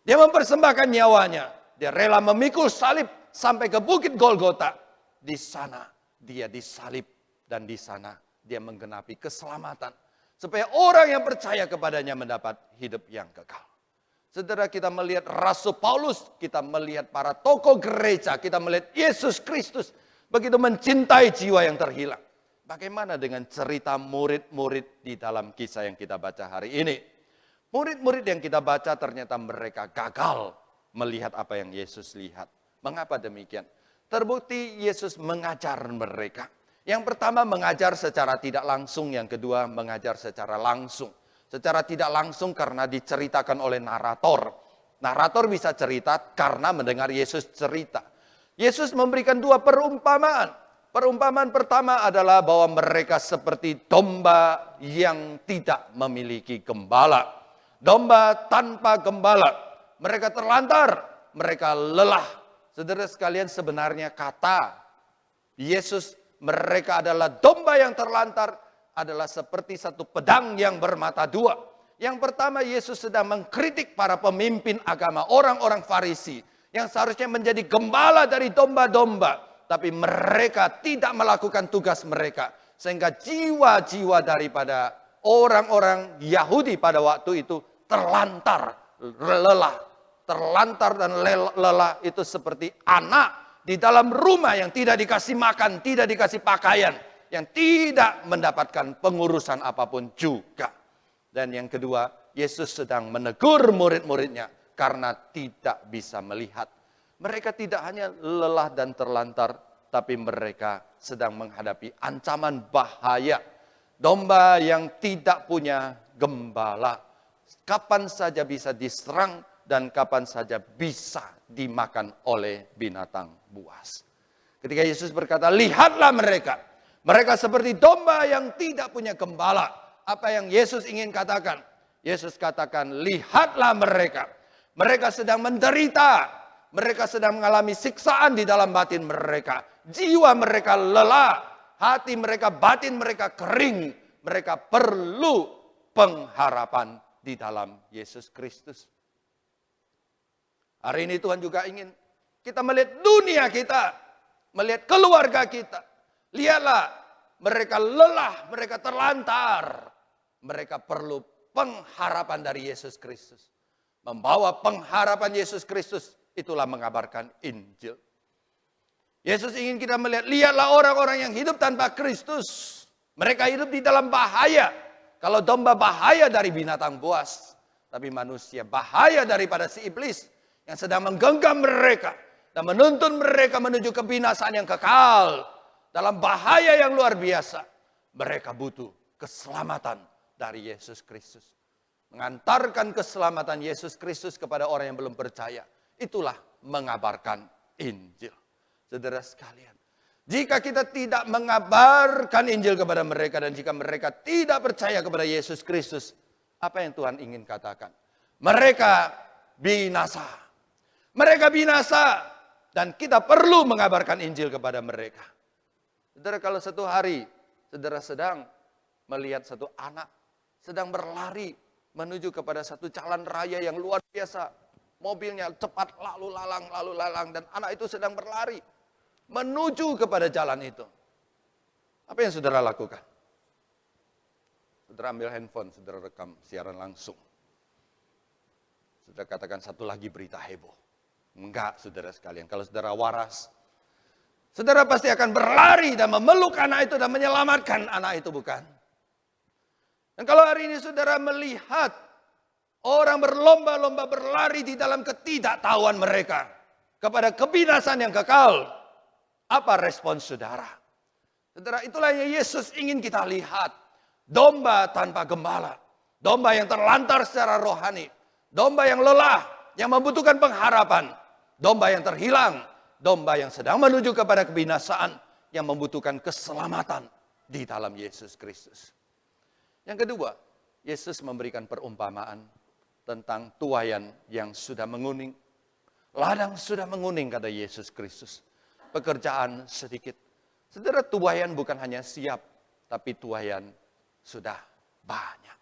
Dia mempersembahkan nyawanya. Dia rela memikul salib sampai ke bukit Golgota. Di sana dia disalib dan di sana dia menggenapi keselamatan. Supaya orang yang percaya kepadanya mendapat hidup yang kekal. Saudara, kita melihat Rasul Paulus, kita melihat para tokoh gereja, kita melihat Yesus Kristus begitu mencintai jiwa yang terhilang. Bagaimana dengan cerita murid-murid di dalam kisah yang kita baca hari ini? Murid-murid yang kita baca ternyata mereka gagal melihat apa yang Yesus lihat. Mengapa demikian? Terbukti Yesus mengajar mereka. Yang pertama mengajar secara tidak langsung, yang kedua mengajar secara langsung. Secara tidak langsung karena diceritakan oleh narator. Narator bisa cerita karena mendengar Yesus cerita. Yesus memberikan 2 perumpamaan. Perumpamaan pertama adalah bahwa mereka seperti domba yang tidak memiliki gembala. Domba tanpa gembala. Mereka terlantar, mereka lelah. Saudara sekalian, sebenarnya kata Yesus mereka adalah domba yang terlantar adalah seperti satu pedang yang bermata dua. Yang pertama, Yesus sedang mengkritik para pemimpin agama, orang-orang Farisi yang seharusnya menjadi gembala dari domba-domba, tapi mereka tidak melakukan tugas mereka, sehingga jiwa-jiwa daripada orang-orang Yahudi pada waktu itu terlantar, lelah. Terlantar dan lelah itu seperti anak di dalam rumah yang tidak dikasih makan, tidak dikasih pakaian, yang tidak mendapatkan pengurusan apapun juga. Dan yang kedua, Yesus sedang menegur murid-muridnya karena tidak bisa melihat. Mereka tidak hanya lelah dan terlantar, tapi mereka sedang menghadapi ancaman bahaya. Domba yang tidak punya gembala, kapan saja bisa diserang dan kapan saja bisa dimakan oleh binatang buas. Ketika Yesus berkata, lihatlah mereka. Mereka seperti domba yang tidak punya gembala. Apa yang Yesus ingin katakan? Yesus katakan, lihatlah mereka. Mereka sedang menderita. Mereka sedang mengalami siksaan di dalam batin mereka. Jiwa mereka lelah. Hati mereka, batin mereka kering. Mereka perlu pengharapan di dalam Yesus Kristus. Hari ini Tuhan juga ingin kita melihat dunia kita, melihat keluarga kita. Lihatlah, mereka lelah, mereka terlantar. Mereka perlu pengharapan dari Yesus Kristus. Membawa pengharapan Yesus Kristus, itulah mengabarkan Injil. Yesus ingin kita melihat, lihatlah orang-orang yang hidup tanpa Kristus. Mereka hidup di dalam bahaya. Kalau domba bahaya dari binatang buas, tapi manusia bahaya daripada si iblis yang sedang menggenggam mereka dan menuntun mereka menuju kebinasaan yang kekal. Dalam bahaya yang luar biasa, mereka butuh keselamatan dari Yesus Kristus. Mengantarkan keselamatan Yesus Kristus kepada orang yang belum percaya, itulah mengabarkan Injil. Saudara sekalian, jika kita tidak mengabarkan Injil kepada mereka dan jika mereka tidak percaya kepada Yesus Kristus, apa yang Tuhan ingin katakan? Mereka binasa. Mereka binasa dan kita perlu mengabarkan Injil kepada mereka. Saudara, kalau satu hari saudara sedang melihat satu anak sedang berlari menuju kepada satu jalan raya yang luar biasa. Mobilnya cepat lalu lalang dan anak itu sedang berlari. menuju kepada jalan itu. Apa yang saudara lakukan? Saudara ambil handphone, saudara rekam siaran langsung. Saudara katakan satu lagi berita heboh. Enggak, saudara sekalian. Kalau saudara waras, saudara pasti akan berlari dan memeluk anak itu dan menyelamatkan anak itu, bukan? Dan kalau hari ini saudara melihat orang berlomba-lomba berlari di dalam ketidaktahuan mereka kepada kebinasan yang kekal, apa respons saudara? Saudara, itulah yang Yesus ingin kita lihat. Domba tanpa gembala. Domba yang terlantar secara rohani. Domba yang lelah, yang membutuhkan pengharapan. Domba yang terhilang. Domba yang sedang menuju kepada kebinasaan, yang membutuhkan keselamatan di dalam Yesus Kristus. Yang kedua, Yesus memberikan perumpamaan tentang tuaian yang sudah menguning. Ladang sudah menguning, kata Yesus Kristus. Pekerjaan sedikit. Saudara, tuaian bukan hanya siap, tapi tuaian sudah banyak.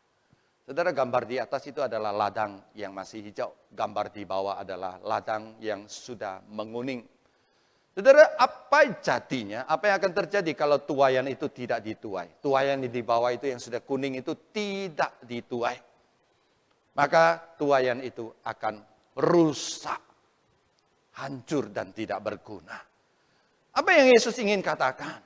Saudara, gambar di atas itu adalah ladang yang masih hijau. Gambar di bawah adalah ladang yang sudah menguning. Saudara, apa jadinya? Apa yang akan terjadi kalau tuaian itu tidak dituai? Tuaian di bawah itu yang sudah kuning itu tidak dituai. Maka tuaian itu akan rusak, hancur dan tidak berguna. Apa yang Yesus ingin katakan?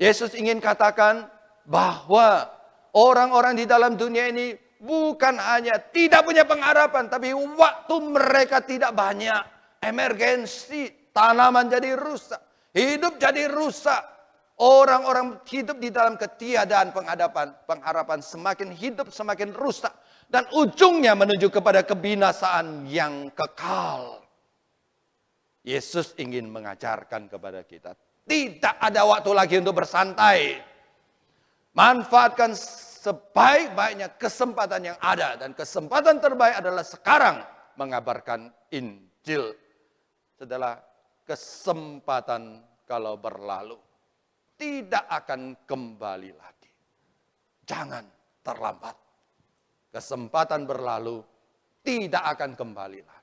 Yesus ingin katakan bahwa orang-orang di dalam dunia ini bukan hanya tidak punya pengharapan, tapi waktu mereka tidak banyak. Emergensi, tanaman jadi rusak, hidup jadi rusak. Orang-orang hidup di dalam ketiadaan pengharapan semakin hidup semakin rusak. Dan ujungnya menuju kepada kebinasaan yang kekal. Yesus ingin mengajarkan kepada kita, tidak ada waktu lagi untuk bersantai. Manfaatkan sebaik-baiknya kesempatan yang ada. Dan kesempatan terbaik adalah sekarang mengabarkan Injil. Setelah kesempatan kalau berlalu, tidak akan kembali lagi. Jangan terlambat. Kesempatan berlalu, tidak akan kembali lagi.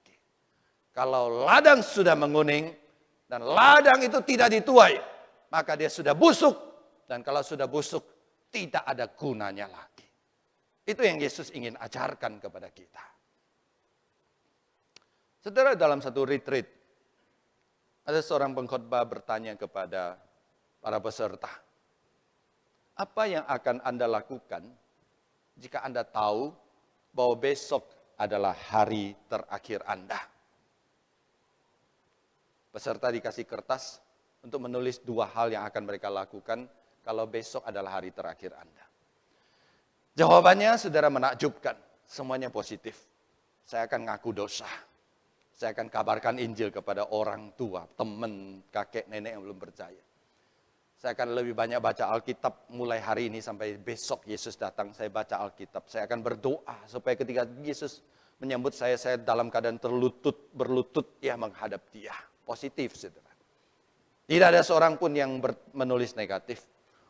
Kalau ladang sudah menguning, dan ladang itu tidak dituai, maka dia sudah busuk. Dan kalau sudah busuk, tidak ada gunanya lagi. Itu yang Yesus ingin ajarkan kepada kita. Saudara, dalam satu retreat, ada seorang pengkhotbah bertanya kepada para peserta, apa yang akan Anda lakukan jika Anda tahu bahwa besok adalah hari terakhir Anda? Peserta dikasih kertas untuk menulis 2 hal yang akan mereka lakukan kalau besok adalah hari terakhir Anda. Jawabannya saudara menakjubkan, semuanya positif. Saya akan ngaku dosa. Saya akan kabarkan Injil kepada orang tua, teman, kakek, nenek yang belum percaya. Saya akan lebih banyak baca Alkitab mulai hari ini sampai besok Yesus datang. Saya baca Alkitab. Saya akan berdoa supaya ketika Yesus menyambut saya dalam keadaan berlutut ya menghadap dia. Positif, saudara. Tidak ada seorang pun yang menulis negatif.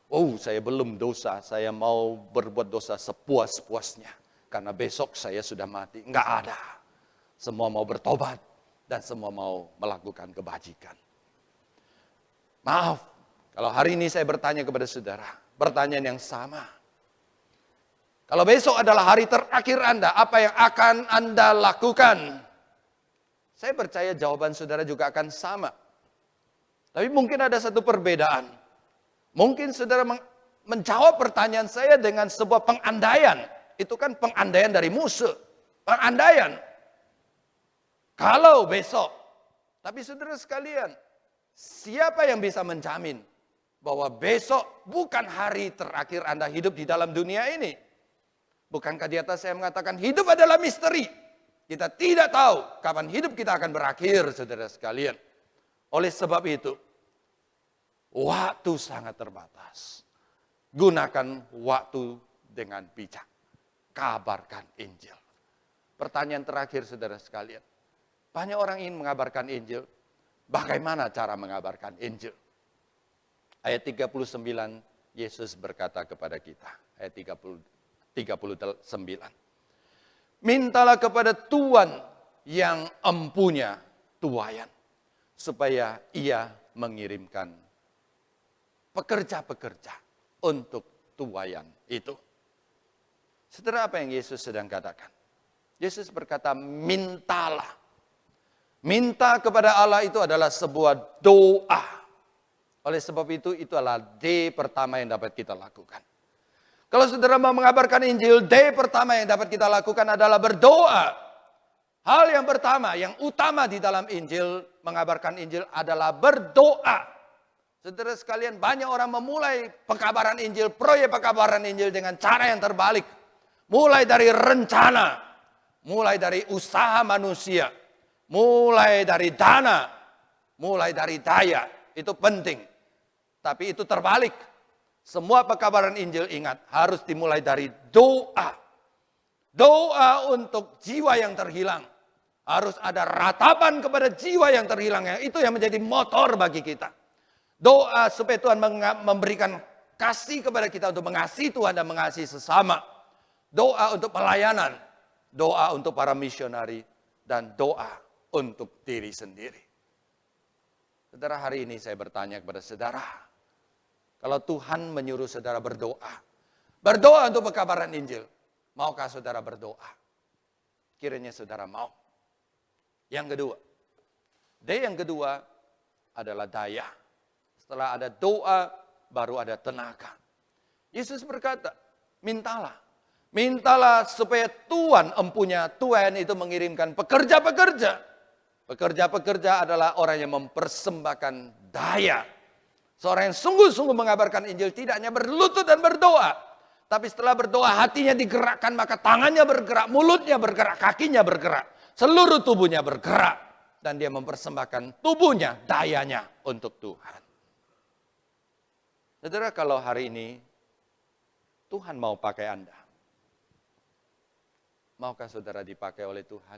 Oh, saya belum dosa. Saya mau berbuat dosa sepuas-puasnya. Karena besok saya sudah mati. Enggak ada. Semua mau bertobat. Dan semua mau melakukan kebajikan. Maaf. Kalau hari ini saya bertanya kepada saudara, pertanyaan yang sama. Kalau besok adalah hari terakhir Anda, apa yang akan Anda lakukan? Saya percaya jawaban saudara juga akan sama. Tapi mungkin ada satu perbedaan. Mungkin saudara menjawab pertanyaan saya dengan sebuah pengandaian. Itu kan pengandaian dari musuh. Pengandaian. Kalau besok. Tapi saudara sekalian, siapa yang bisa menjamin bahwa besok bukan hari terakhir Anda hidup di dalam dunia ini? Bukankah di atas saya mengatakan hidup adalah misteri? Kita tidak tahu kapan hidup kita akan berakhir, saudara sekalian. Oleh sebab itu, waktu sangat terbatas. Gunakan waktu dengan bijak. Kabarkan Injil. Pertanyaan terakhir, saudara sekalian. Banyak orang ingin mengabarkan Injil. Bagaimana cara mengabarkan Injil? Ayat 39, Yesus berkata kepada kita. Ayat 39. Mintalah kepada Tuhan yang empunya tuaian, supaya ia mengirimkan pekerja-pekerja untuk tuaian itu. Saudara, apa yang Yesus sedang katakan? Yesus berkata, mintalah. Minta kepada Allah itu adalah sebuah doa. Oleh sebab itu adalah D pertama yang dapat kita lakukan. Kalau saudara mau mengabarkan Injil, D pertama yang dapat kita lakukan adalah berdoa. Hal yang pertama, yang utama di dalam Injil, mengabarkan Injil adalah berdoa. Saudara sekalian, banyak orang memulai pekabaran Injil, proyek pekabaran Injil dengan cara yang terbalik. Mulai dari rencana, mulai dari usaha manusia, mulai dari dana, mulai dari daya. Itu penting. Tapi itu terbalik. Semua pekabaran Injil, ingat, harus dimulai dari doa. Doa untuk jiwa yang terhilang. Harus ada ratapan kepada jiwa yang terhilang. Itu yang menjadi motor bagi kita. Doa supaya Tuhan memberikan kasih kepada kita untuk mengasihi Tuhan dan mengasihi sesama. Doa untuk pelayanan. Doa untuk para misionari. Dan doa untuk diri sendiri. Saudara, hari ini saya bertanya kepada saudara. Kalau Tuhan menyuruh saudara berdoa. Berdoa untuk pekabaran Injil. Maukah saudara berdoa? Kiranya saudara mau. Yang kedua. D yang kedua adalah daya. Setelah ada doa, baru ada tenaga. Yesus berkata, mintalah. Mintalah supaya Tuhan empunya Tuhan itu mengirimkan pekerja-pekerja. Pekerja-pekerja adalah orang yang mempersembahkan daya. Seorang yang sungguh-sungguh mengabarkan Injil tidak hanya berlutut dan berdoa. Tapi setelah berdoa hatinya digerakkan, maka tangannya bergerak, mulutnya bergerak, kakinya bergerak. Seluruh tubuhnya bergerak. Dan dia mempersembahkan tubuhnya, dayanya untuk Tuhan. Saudara, kalau hari ini Tuhan mau pakai Anda. Maukah saudara dipakai oleh Tuhan?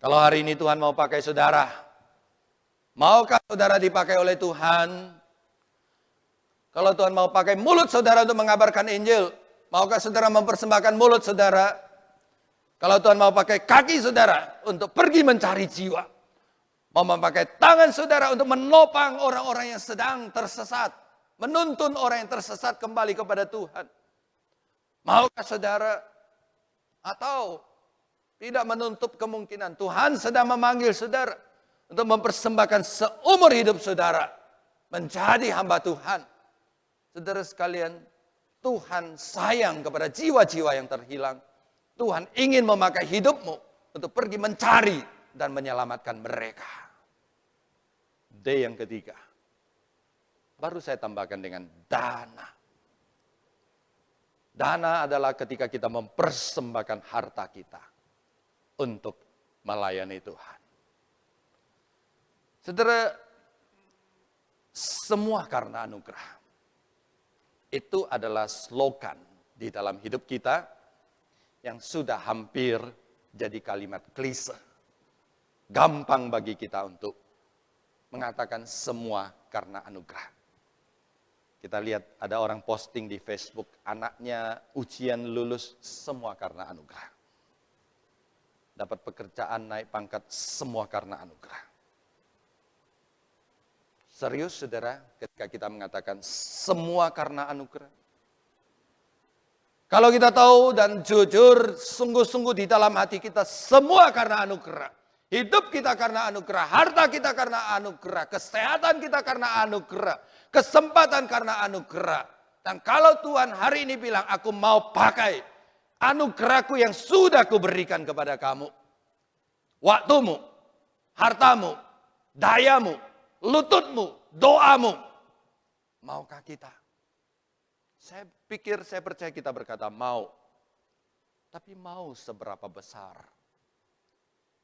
Kalau hari ini Tuhan mau pakai saudara, maukah saudara dipakai oleh Tuhan? Kalau Tuhan mau pakai mulut saudara untuk mengabarkan Injil, maukah saudara mempersembahkan mulut saudara? Kalau Tuhan mau pakai kaki saudara untuk pergi mencari jiwa, mau memakai tangan saudara untuk menopang orang-orang yang sedang tersesat, menuntun orang yang tersesat kembali kepada Tuhan. Maukah saudara? Atau tidak menutup kemungkinan Tuhan sedang memanggil saudara untuk mempersembahkan seumur hidup saudara menjadi hamba Tuhan. Saudara sekalian, Tuhan sayang kepada jiwa-jiwa yang terhilang. Tuhan ingin memakai hidupmu untuk pergi mencari dan menyelamatkan mereka. D yang ketiga. Baru saya tambahkan dengan dana. Dana adalah ketika kita mempersembahkan harta kita untuk melayani Tuhan. Saudara, semua karena anugerah. Itu adalah slogan di dalam hidup kita yang sudah hampir jadi kalimat klise. Gampang bagi kita untuk mengatakan semua karena anugerah. Kita lihat ada orang posting di Facebook, anaknya ujian lulus semua karena anugerah. Dapat pekerjaan, naik pangkat, semua karena anugerah. Serius saudara, ketika kita mengatakan semua karena anugerah. Kalau kita tahu dan jujur, sungguh-sungguh di dalam hati kita, semua karena anugerah. Hidup kita karena anugerah, harta kita karena anugerah, kesehatan kita karena anugerah, kesempatan karena anugerah. Dan kalau Tuhan hari ini bilang, aku mau pakai anugerahku yang sudah kuberikan kepada kamu. Waktumu, hartamu, dayamu, lututmu, doamu. Maukah kita? Saya percaya kita berkata mau. Tapi mau seberapa besar?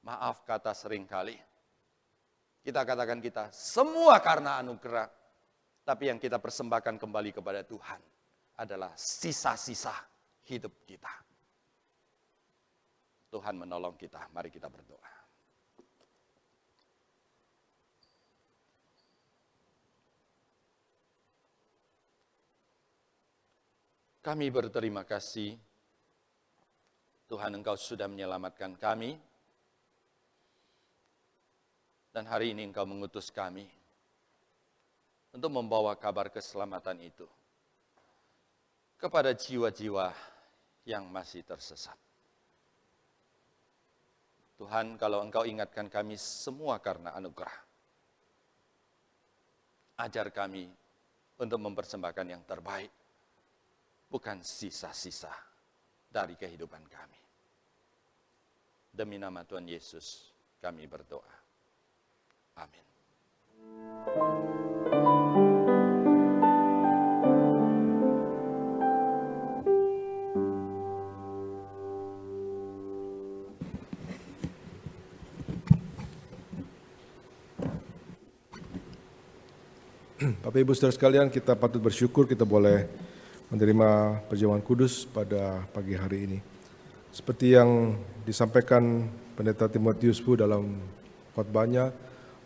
Maaf kata seringkali. Kita katakan kita semua karena anugerah. Tapi yang kita persembahkan kembali kepada Tuhan adalah sisa-sisa hidup kita. Tuhan menolong kita. Mari kita berdoa. Kami berterima kasih. Tuhan, Engkau sudah menyelamatkan kami. Dan hari ini Engkau mengutus kami untuk membawa kabar keselamatan itu kepada jiwa-jiwa yang masih tersesat. Tuhan, kalau Engkau ingatkan kami semua karena anugerah, ajar kami untuk mempersembahkan yang terbaik, bukan sisa-sisa dari kehidupan kami. Demi nama Tuhan Yesus, kami berdoa. Amin. Bapak Ibu Saudara sekalian, kita patut bersyukur kita boleh menerima perjamuan kudus pada pagi hari ini. Seperti yang disampaikan Pendeta Timotius Pu dalam khotbahnya,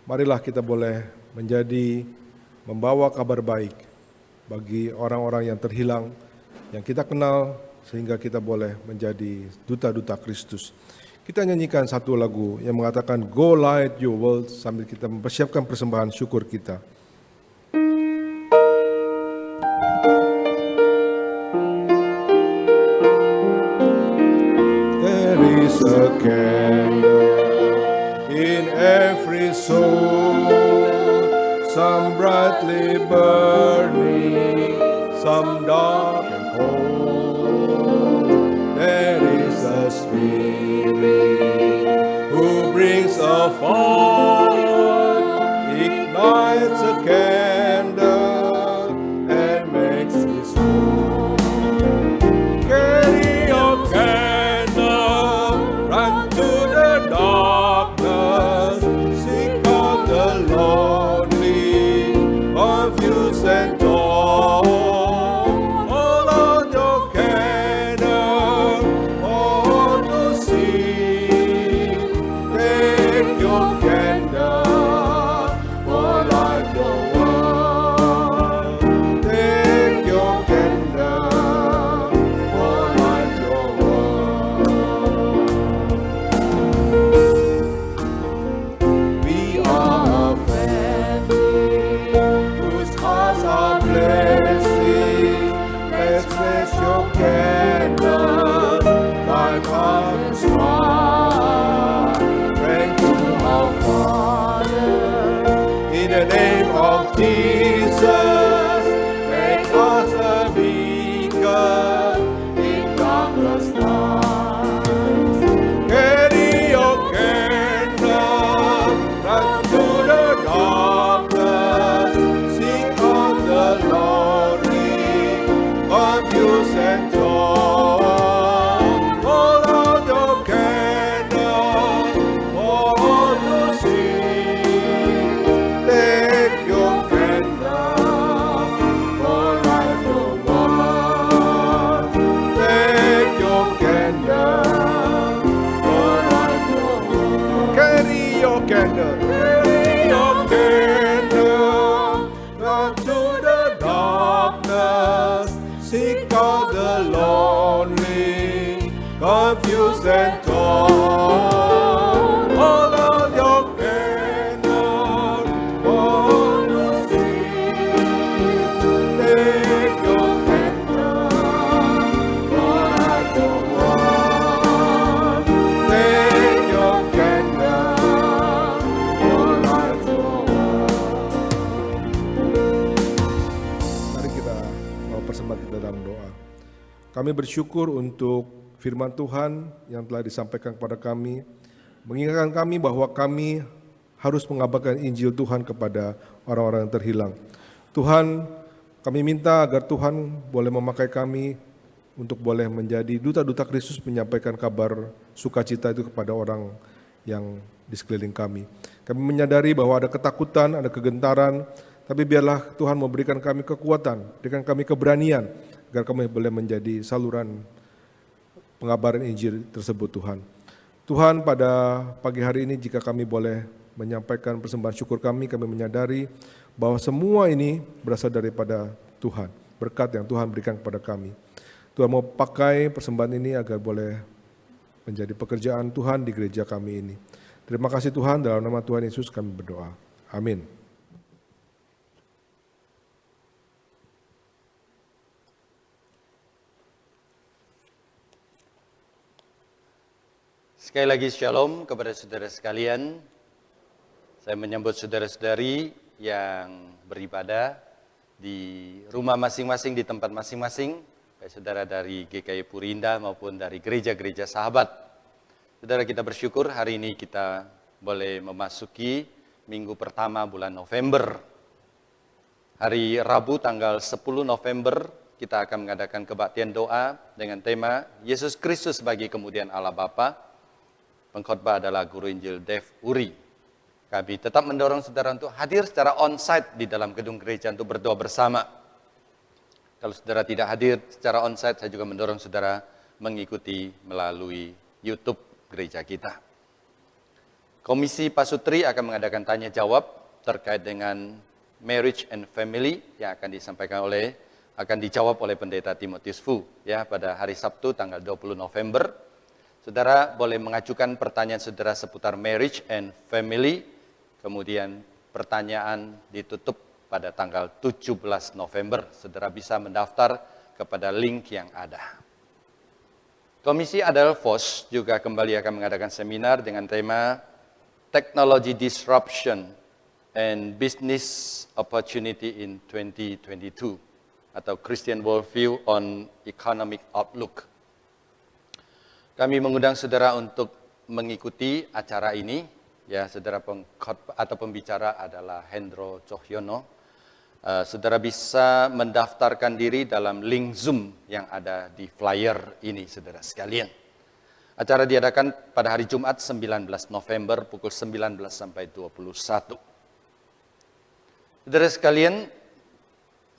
marilah kita boleh membawa kabar baik bagi orang-orang yang terhilang, yang kita kenal, sehingga kita boleh menjadi duta-duta Kristus. Kita nyanyikan satu lagu yang mengatakan Go Light Your World sambil kita mempersiapkan persembahan syukur kita. There is a candle in every soul, some brightly burning, some dark and cold. There is a spirit who brings a fire, ignites a candle, and makes it so. Carry your candle, run to the darkness, seek out the lonely, confused and torn. Hold on your candle, all to see. Take your candle, for light your world. Take your candle, for light your world. We are a family whose hearts are blessing. Let's raise your candle like heart strong. Pray to our Father in the name of Jesus. Make us a beacon in darkness times. Carry your candle, run to the darkness, seek out the lonely, confused and torn. Hold out your candle, for all to see. Take your candle, for light your world. Take your candle, for light your world. Carry your candle, run to the darkness, seek out the lonely, confused and torn. Hold out your candle, for to see. Take your candle, for light your world. Take your candle, for light your world. Mari kita mau persembahan kita dalam doa. Kami bersyukur untuk firman Tuhan yang telah disampaikan kepada kami, mengingatkan kami bahwa kami harus mengabarkan Injil Tuhan kepada orang-orang yang terhilang. Tuhan, kami minta agar Tuhan boleh memakai kami untuk boleh menjadi duta-duta Kristus, menyampaikan kabar sukacita itu kepada orang yang di sekeliling kami. Kami menyadari bahwa ada ketakutan, ada kegentaran, tapi biarlah Tuhan memberikan kami kekuatan, berikan kami keberanian, agar kami boleh menjadi saluran pengabaran Injil tersebut Tuhan. Tuhan, pada pagi hari ini jika kami boleh menyampaikan persembahan syukur kami menyadari bahwa semua ini berasal daripada Tuhan, berkat yang Tuhan berikan kepada kami. Tuhan mau pakai persembahan ini agar boleh menjadi pekerjaan Tuhan di gereja kami ini. Terima kasih Tuhan, dalam nama Tuhan Yesus kami berdoa. Amin. Sekali lagi shalom kepada saudara sekalian. Saya menyambut saudara-saudari yang beribadah di rumah masing-masing, di tempat masing-masing, baik saudara dari GKI Puri Indah maupun dari gereja-gereja sahabat. Saudara, kita bersyukur hari ini kita boleh memasuki minggu pertama bulan November. Hari Rabu tanggal 10 November kita akan mengadakan kebaktian doa dengan tema Yesus Kristus bagi kemudian Allah Bapa. Pengkhotbah adalah Guru Injil Dev Uri. Kami tetap mendorong saudara untuk hadir secara on-site di dalam gedung gereja untuk berdoa bersama. Kalau saudara tidak hadir secara on-site, saya juga mendorong saudara mengikuti melalui YouTube gereja kita. Komisi Pasutri akan mengadakan tanya jawab terkait dengan marriage and family yang akan dijawab oleh Pendeta Timotius Fu ya pada hari Sabtu tanggal 20 November. Saudara boleh mengajukan pertanyaan saudara seputar marriage and family, kemudian pertanyaan ditutup pada tanggal 17 November. Saudara bisa mendaftar kepada link yang ada. Komisi Adelphos juga kembali akan mengadakan seminar dengan tema Technology Disruption and Business Opportunity in 2022 atau Christian Worldview on Economic Outlook. Kami mengundang saudara untuk mengikuti acara ini. Ya, saudara atau pembicara adalah Hendro Cahyono. Saudara bisa mendaftarkan diri dalam link Zoom yang ada di flyer ini, saudara sekalian. Acara diadakan pada hari Jumat 19 November pukul 19 sampai 21. Saudara sekalian,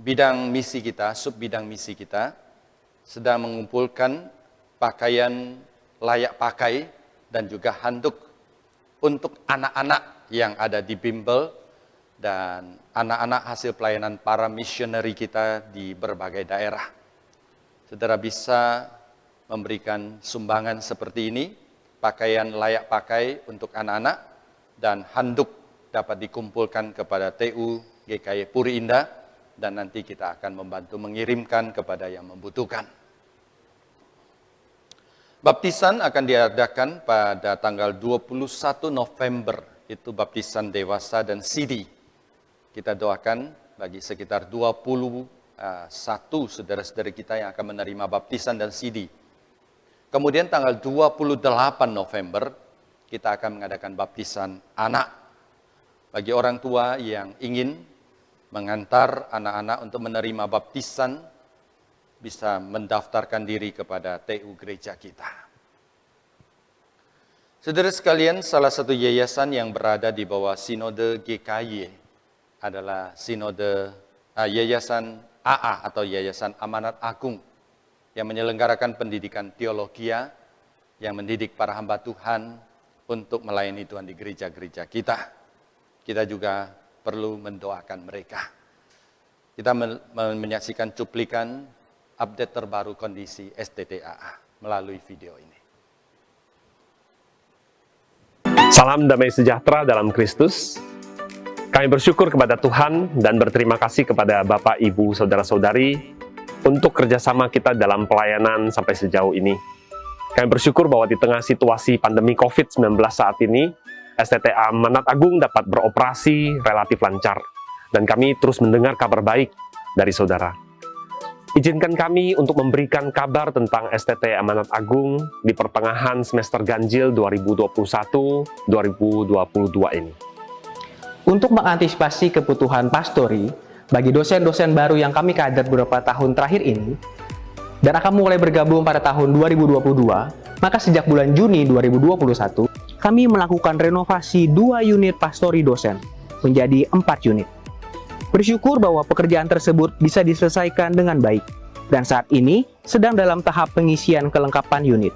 bidang misi kita, sub bidang misi kita sedang mengumpulkan pakaian layak pakai dan juga handuk untuk anak-anak yang ada di bimbel dan anak-anak hasil pelayanan para misioneri kita di berbagai daerah. Saudara bisa memberikan sumbangan seperti ini, pakaian layak pakai untuk anak-anak dan handuk dapat dikumpulkan kepada TU GKI Puri Indah dan nanti kita akan membantu mengirimkan kepada yang membutuhkan. Baptisan akan diadakan pada tanggal 21 November, itu baptisan dewasa dan CD. Kita doakan bagi sekitar 21 saudara-saudari kita yang akan menerima baptisan dan CD. Kemudian tanggal 28 November, kita akan mengadakan baptisan anak. Bagi orang tua yang ingin mengantar anak-anak untuk menerima baptisan, bisa mendaftarkan diri kepada TU gereja kita. Saudara sekalian, salah satu yayasan yang berada di bawah Sinode GKY adalah Yayasan AA atau Yayasan Amanat Agung yang menyelenggarakan pendidikan teologia yang mendidik para hamba Tuhan untuk melayani Tuhan di gereja-gereja kita. Kita juga perlu mendoakan mereka. Kita menyaksikan cuplikan update terbaru kondisi STTAA melalui video ini. Salam damai sejahtera dalam Kristus. Kami bersyukur kepada Tuhan dan berterima kasih kepada Bapak, Ibu, Saudara-saudari untuk kerjasama kita dalam pelayanan sampai sejauh ini. Kami bersyukur bahwa di tengah situasi pandemi COVID-19 saat ini, STTA Amanat Agung dapat beroperasi relatif lancar dan kami terus mendengar kabar baik dari saudara. Izinkan kami untuk memberikan kabar tentang STT Amanat Agung di pertengahan semester ganjil 2021-2022 ini. Untuk mengantisipasi kebutuhan pastori bagi dosen-dosen baru yang kami kader beberapa tahun terakhir ini, dan akan mulai bergabung pada tahun 2022, maka sejak bulan Juni 2021, kami melakukan renovasi 2 unit pastori dosen menjadi 4 unit. Bersyukur bahwa pekerjaan tersebut bisa diselesaikan dengan baik, dan saat ini sedang dalam tahap pengisian kelengkapan unit.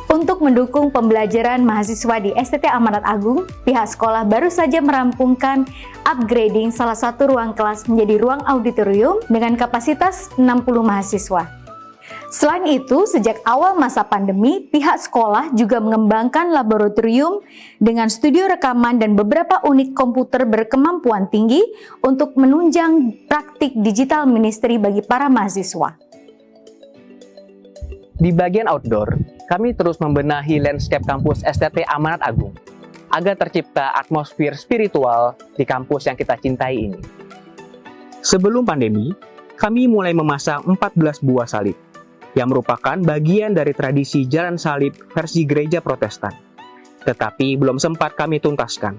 Untuk mendukung pembelajaran mahasiswa di STT Amanat Agung, pihak sekolah baru saja merampungkan upgrading salah satu ruang kelas menjadi ruang auditorium dengan kapasitas 60 mahasiswa. Selain itu, sejak awal masa pandemi, pihak sekolah juga mengembangkan laboratorium dengan studio rekaman dan beberapa unit komputer berkemampuan tinggi untuk menunjang praktik digital ministry bagi para mahasiswa. Di bagian outdoor, kami terus membenahi landscape kampus STT Amanat Agung agar tercipta atmosfer spiritual di kampus yang kita cintai ini. Sebelum pandemi, kami mulai memasang 14 buah salib, yang merupakan bagian dari tradisi Jalan Salib versi Gereja Protestan. Tetapi belum sempat kami tuntaskan.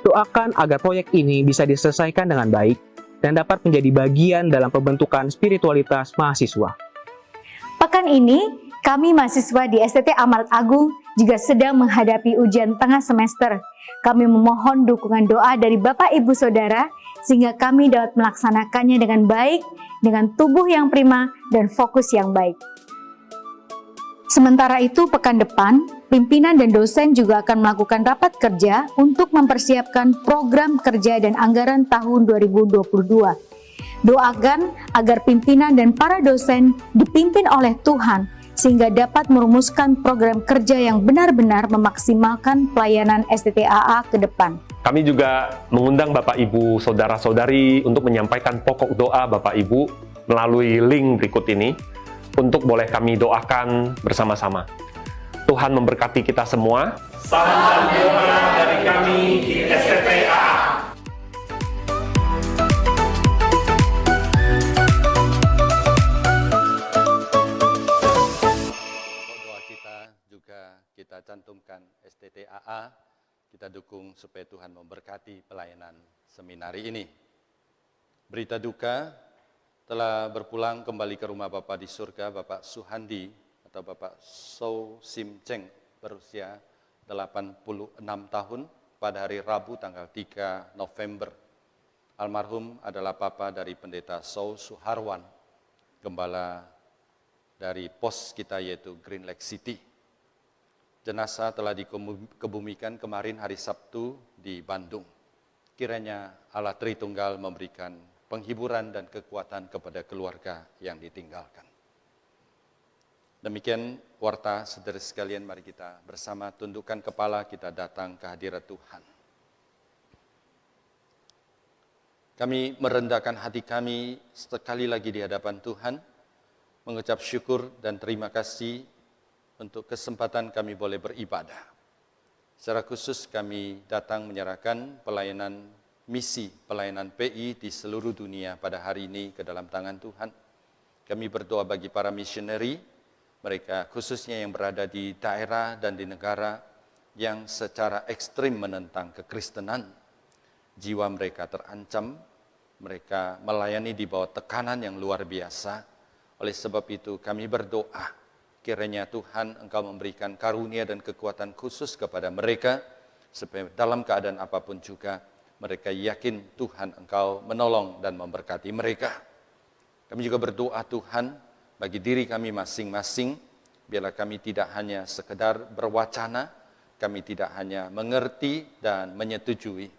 Doakan agar proyek ini bisa diselesaikan dengan baik dan dapat menjadi bagian dalam pembentukan spiritualitas mahasiswa. Pekan ini, kami mahasiswa di STT Amanat Agung juga sedang menghadapi ujian tengah semester. Kami memohon dukungan doa dari Bapak Ibu Saudara sehingga kami dapat melaksanakannya dengan baik, dengan tubuh yang prima dan fokus yang baik. Sementara itu, pekan depan, pimpinan dan dosen juga akan melakukan rapat kerja untuk mempersiapkan program kerja dan anggaran tahun 2022. Doakan agar pimpinan dan para dosen dipimpin oleh Tuhan sehingga dapat merumuskan program kerja yang benar-benar memaksimalkan pelayanan STTAA ke depan. Kami juga mengundang Bapak Ibu Saudara-saudari untuk menyampaikan pokok doa Bapak Ibu melalui link berikut ini untuk boleh kami doakan bersama-sama. Tuhan memberkati kita semua. Salam doa dari kami di STTA. Doa kita juga kita cantumkan STTAA. Kita dukung supaya Tuhan memberkati pelayanan seminari ini. Berita duka, telah berpulang kembali ke rumah Bapa di surga, Bapak Suhandi atau Bapak So Sim Cheng berusia 86 tahun pada hari Rabu tanggal 3 November. Almarhum adalah Papa dari Pendeta So Suharwan, gembala dari pos kita yaitu Green Lake City. Jenazah telah dikebumikan kemarin hari Sabtu di Bandung. Kiranya Allah Tritunggal memberikan penghiburan dan kekuatan kepada keluarga yang ditinggalkan. Demikian warta saudara sekalian, mari kita bersama tundukkan kepala, kita datang ke hadirat Tuhan. Kami merendahkan hati kami sekali lagi di hadapan Tuhan, mengucap syukur dan terima kasih untuk kesempatan kami boleh beribadah. Secara khusus kami datang menyerahkan pelayanan misi, pelayanan PI di seluruh dunia pada hari ini ke dalam tangan Tuhan. Kami berdoa bagi para misioneri, mereka khususnya yang berada di daerah dan di negara yang secara ekstrim menentang kekristenan. Jiwa mereka terancam, mereka melayani di bawah tekanan yang luar biasa. Oleh sebab itu kami berdoa, kiranya Tuhan Engkau memberikan karunia dan kekuatan khusus kepada mereka, supaya dalam keadaan apapun juga, mereka yakin Tuhan Engkau menolong dan memberkati mereka. Kami juga berdoa Tuhan, bagi diri kami masing-masing, biarlah kami tidak hanya sekedar berwacana, kami tidak hanya mengerti dan menyetujui,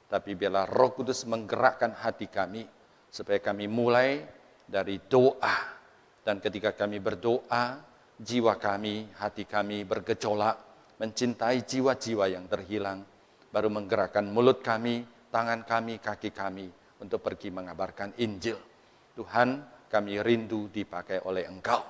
tapi biarlah Roh Kudus menggerakkan hati kami, supaya kami mulai dari doa, dan ketika kami berdoa, jiwa kami, hati kami bergejolak, mencintai jiwa-jiwa yang terhilang, baru menggerakkan mulut kami, tangan kami, kaki kami, untuk pergi mengabarkan Injil. Tuhan, kami rindu dipakai oleh Engkau.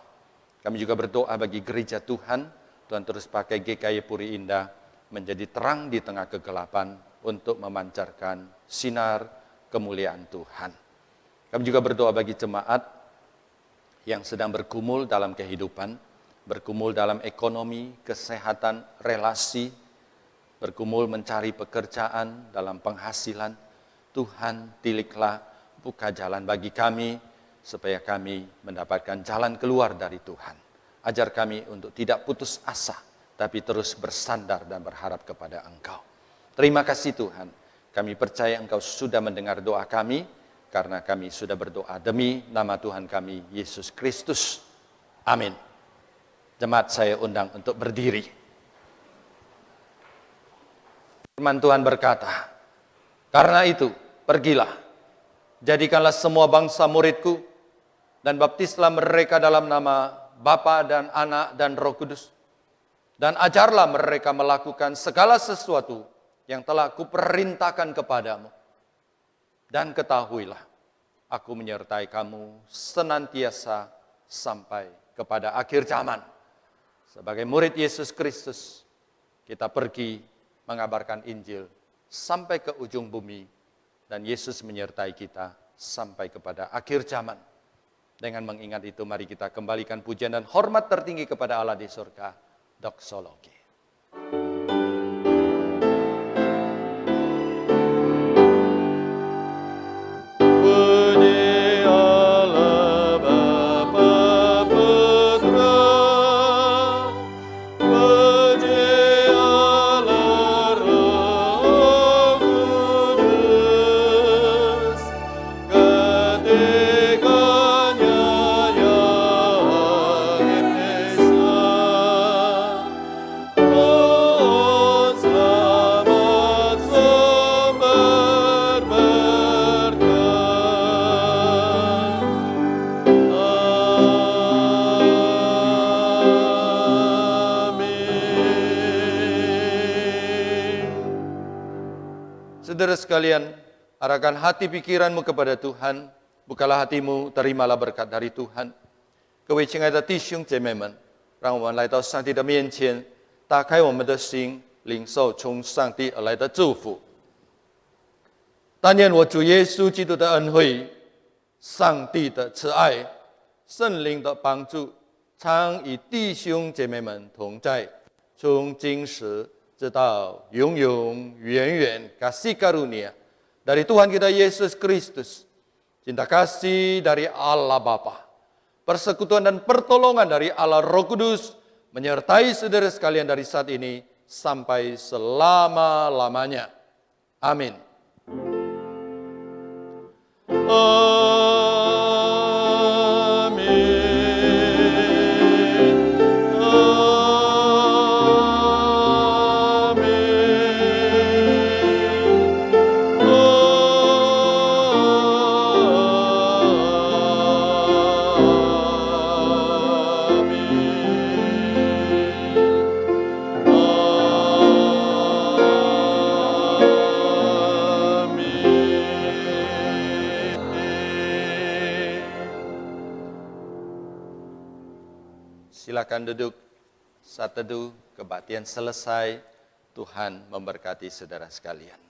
Kami juga berdoa bagi gereja Tuhan, Tuhan terus pakai GKI Puri Indah, menjadi terang di tengah kegelapan, untuk memancarkan sinar kemuliaan Tuhan. Kami juga berdoa bagi jemaat yang sedang bergumul dalam kehidupan, bergumul dalam ekonomi, kesehatan, relasi, bergumul mencari pekerjaan, dalam penghasilan. Tuhan, tiliklah, buka jalan bagi kami, supaya kami mendapatkan jalan keluar dari Tuhan. Ajar kami untuk tidak putus asa, tapi terus bersandar dan berharap kepada Engkau. Terima kasih Tuhan, kami percaya Engkau sudah mendengar doa kami, karena kami sudah berdoa demi nama Tuhan kami, Yesus Kristus. Amin. Jemaat saya undang untuk berdiri. Firman Tuhan berkata, karena itu pergilah, jadikanlah semua bangsa muridku, Dan baptislah mereka dalam nama Bapa dan Anak dan Roh Kudus. Dan ajarlah mereka melakukan segala sesuatu yang telah kuperintahkan kepadamu. Dan ketahuilah, aku menyertai kamu senantiasa sampai kepada akhir zaman. Sebagai murid Yesus Kristus, kita pergi mengabarkan Injil sampai ke ujung bumi. Dan Yesus menyertai kita sampai kepada akhir zaman. Dengan mengingat itu, mari kita kembalikan pujian dan hormat tertinggi kepada Allah di surga. Doksologi. Puji Allah Bapa Putra, puji Allah Roh Kudus, ketiganya yang esa. Oh selamat sumber berkat. Amin. Saudara sekalian, arahkan hati pikiranmu kepada Tuhan. Bukalah hatimu, terimalah berkat dari Tuhan. 各位亲爱的弟兄姐妹们，让我们来到上帝的面前，打开我们的心，领受从上帝而来的祝福。但愿我主耶稣基督的恩惠、上帝的慈爱、圣灵的帮助，常与弟兄姐妹们同在，从今时直到永永远远。Kasih karunia dari Tuhan kita Yesus Kristus, cinta kasih dari Allah Bapa, persekutuan dan pertolongan dari Allah Roh Kudus menyertai saudara sekalian dari saat ini sampai selama-lamanya. Amin. Silakan duduk. Saat teduh kebaktian selesai, Tuhan memberkati saudara sekalian.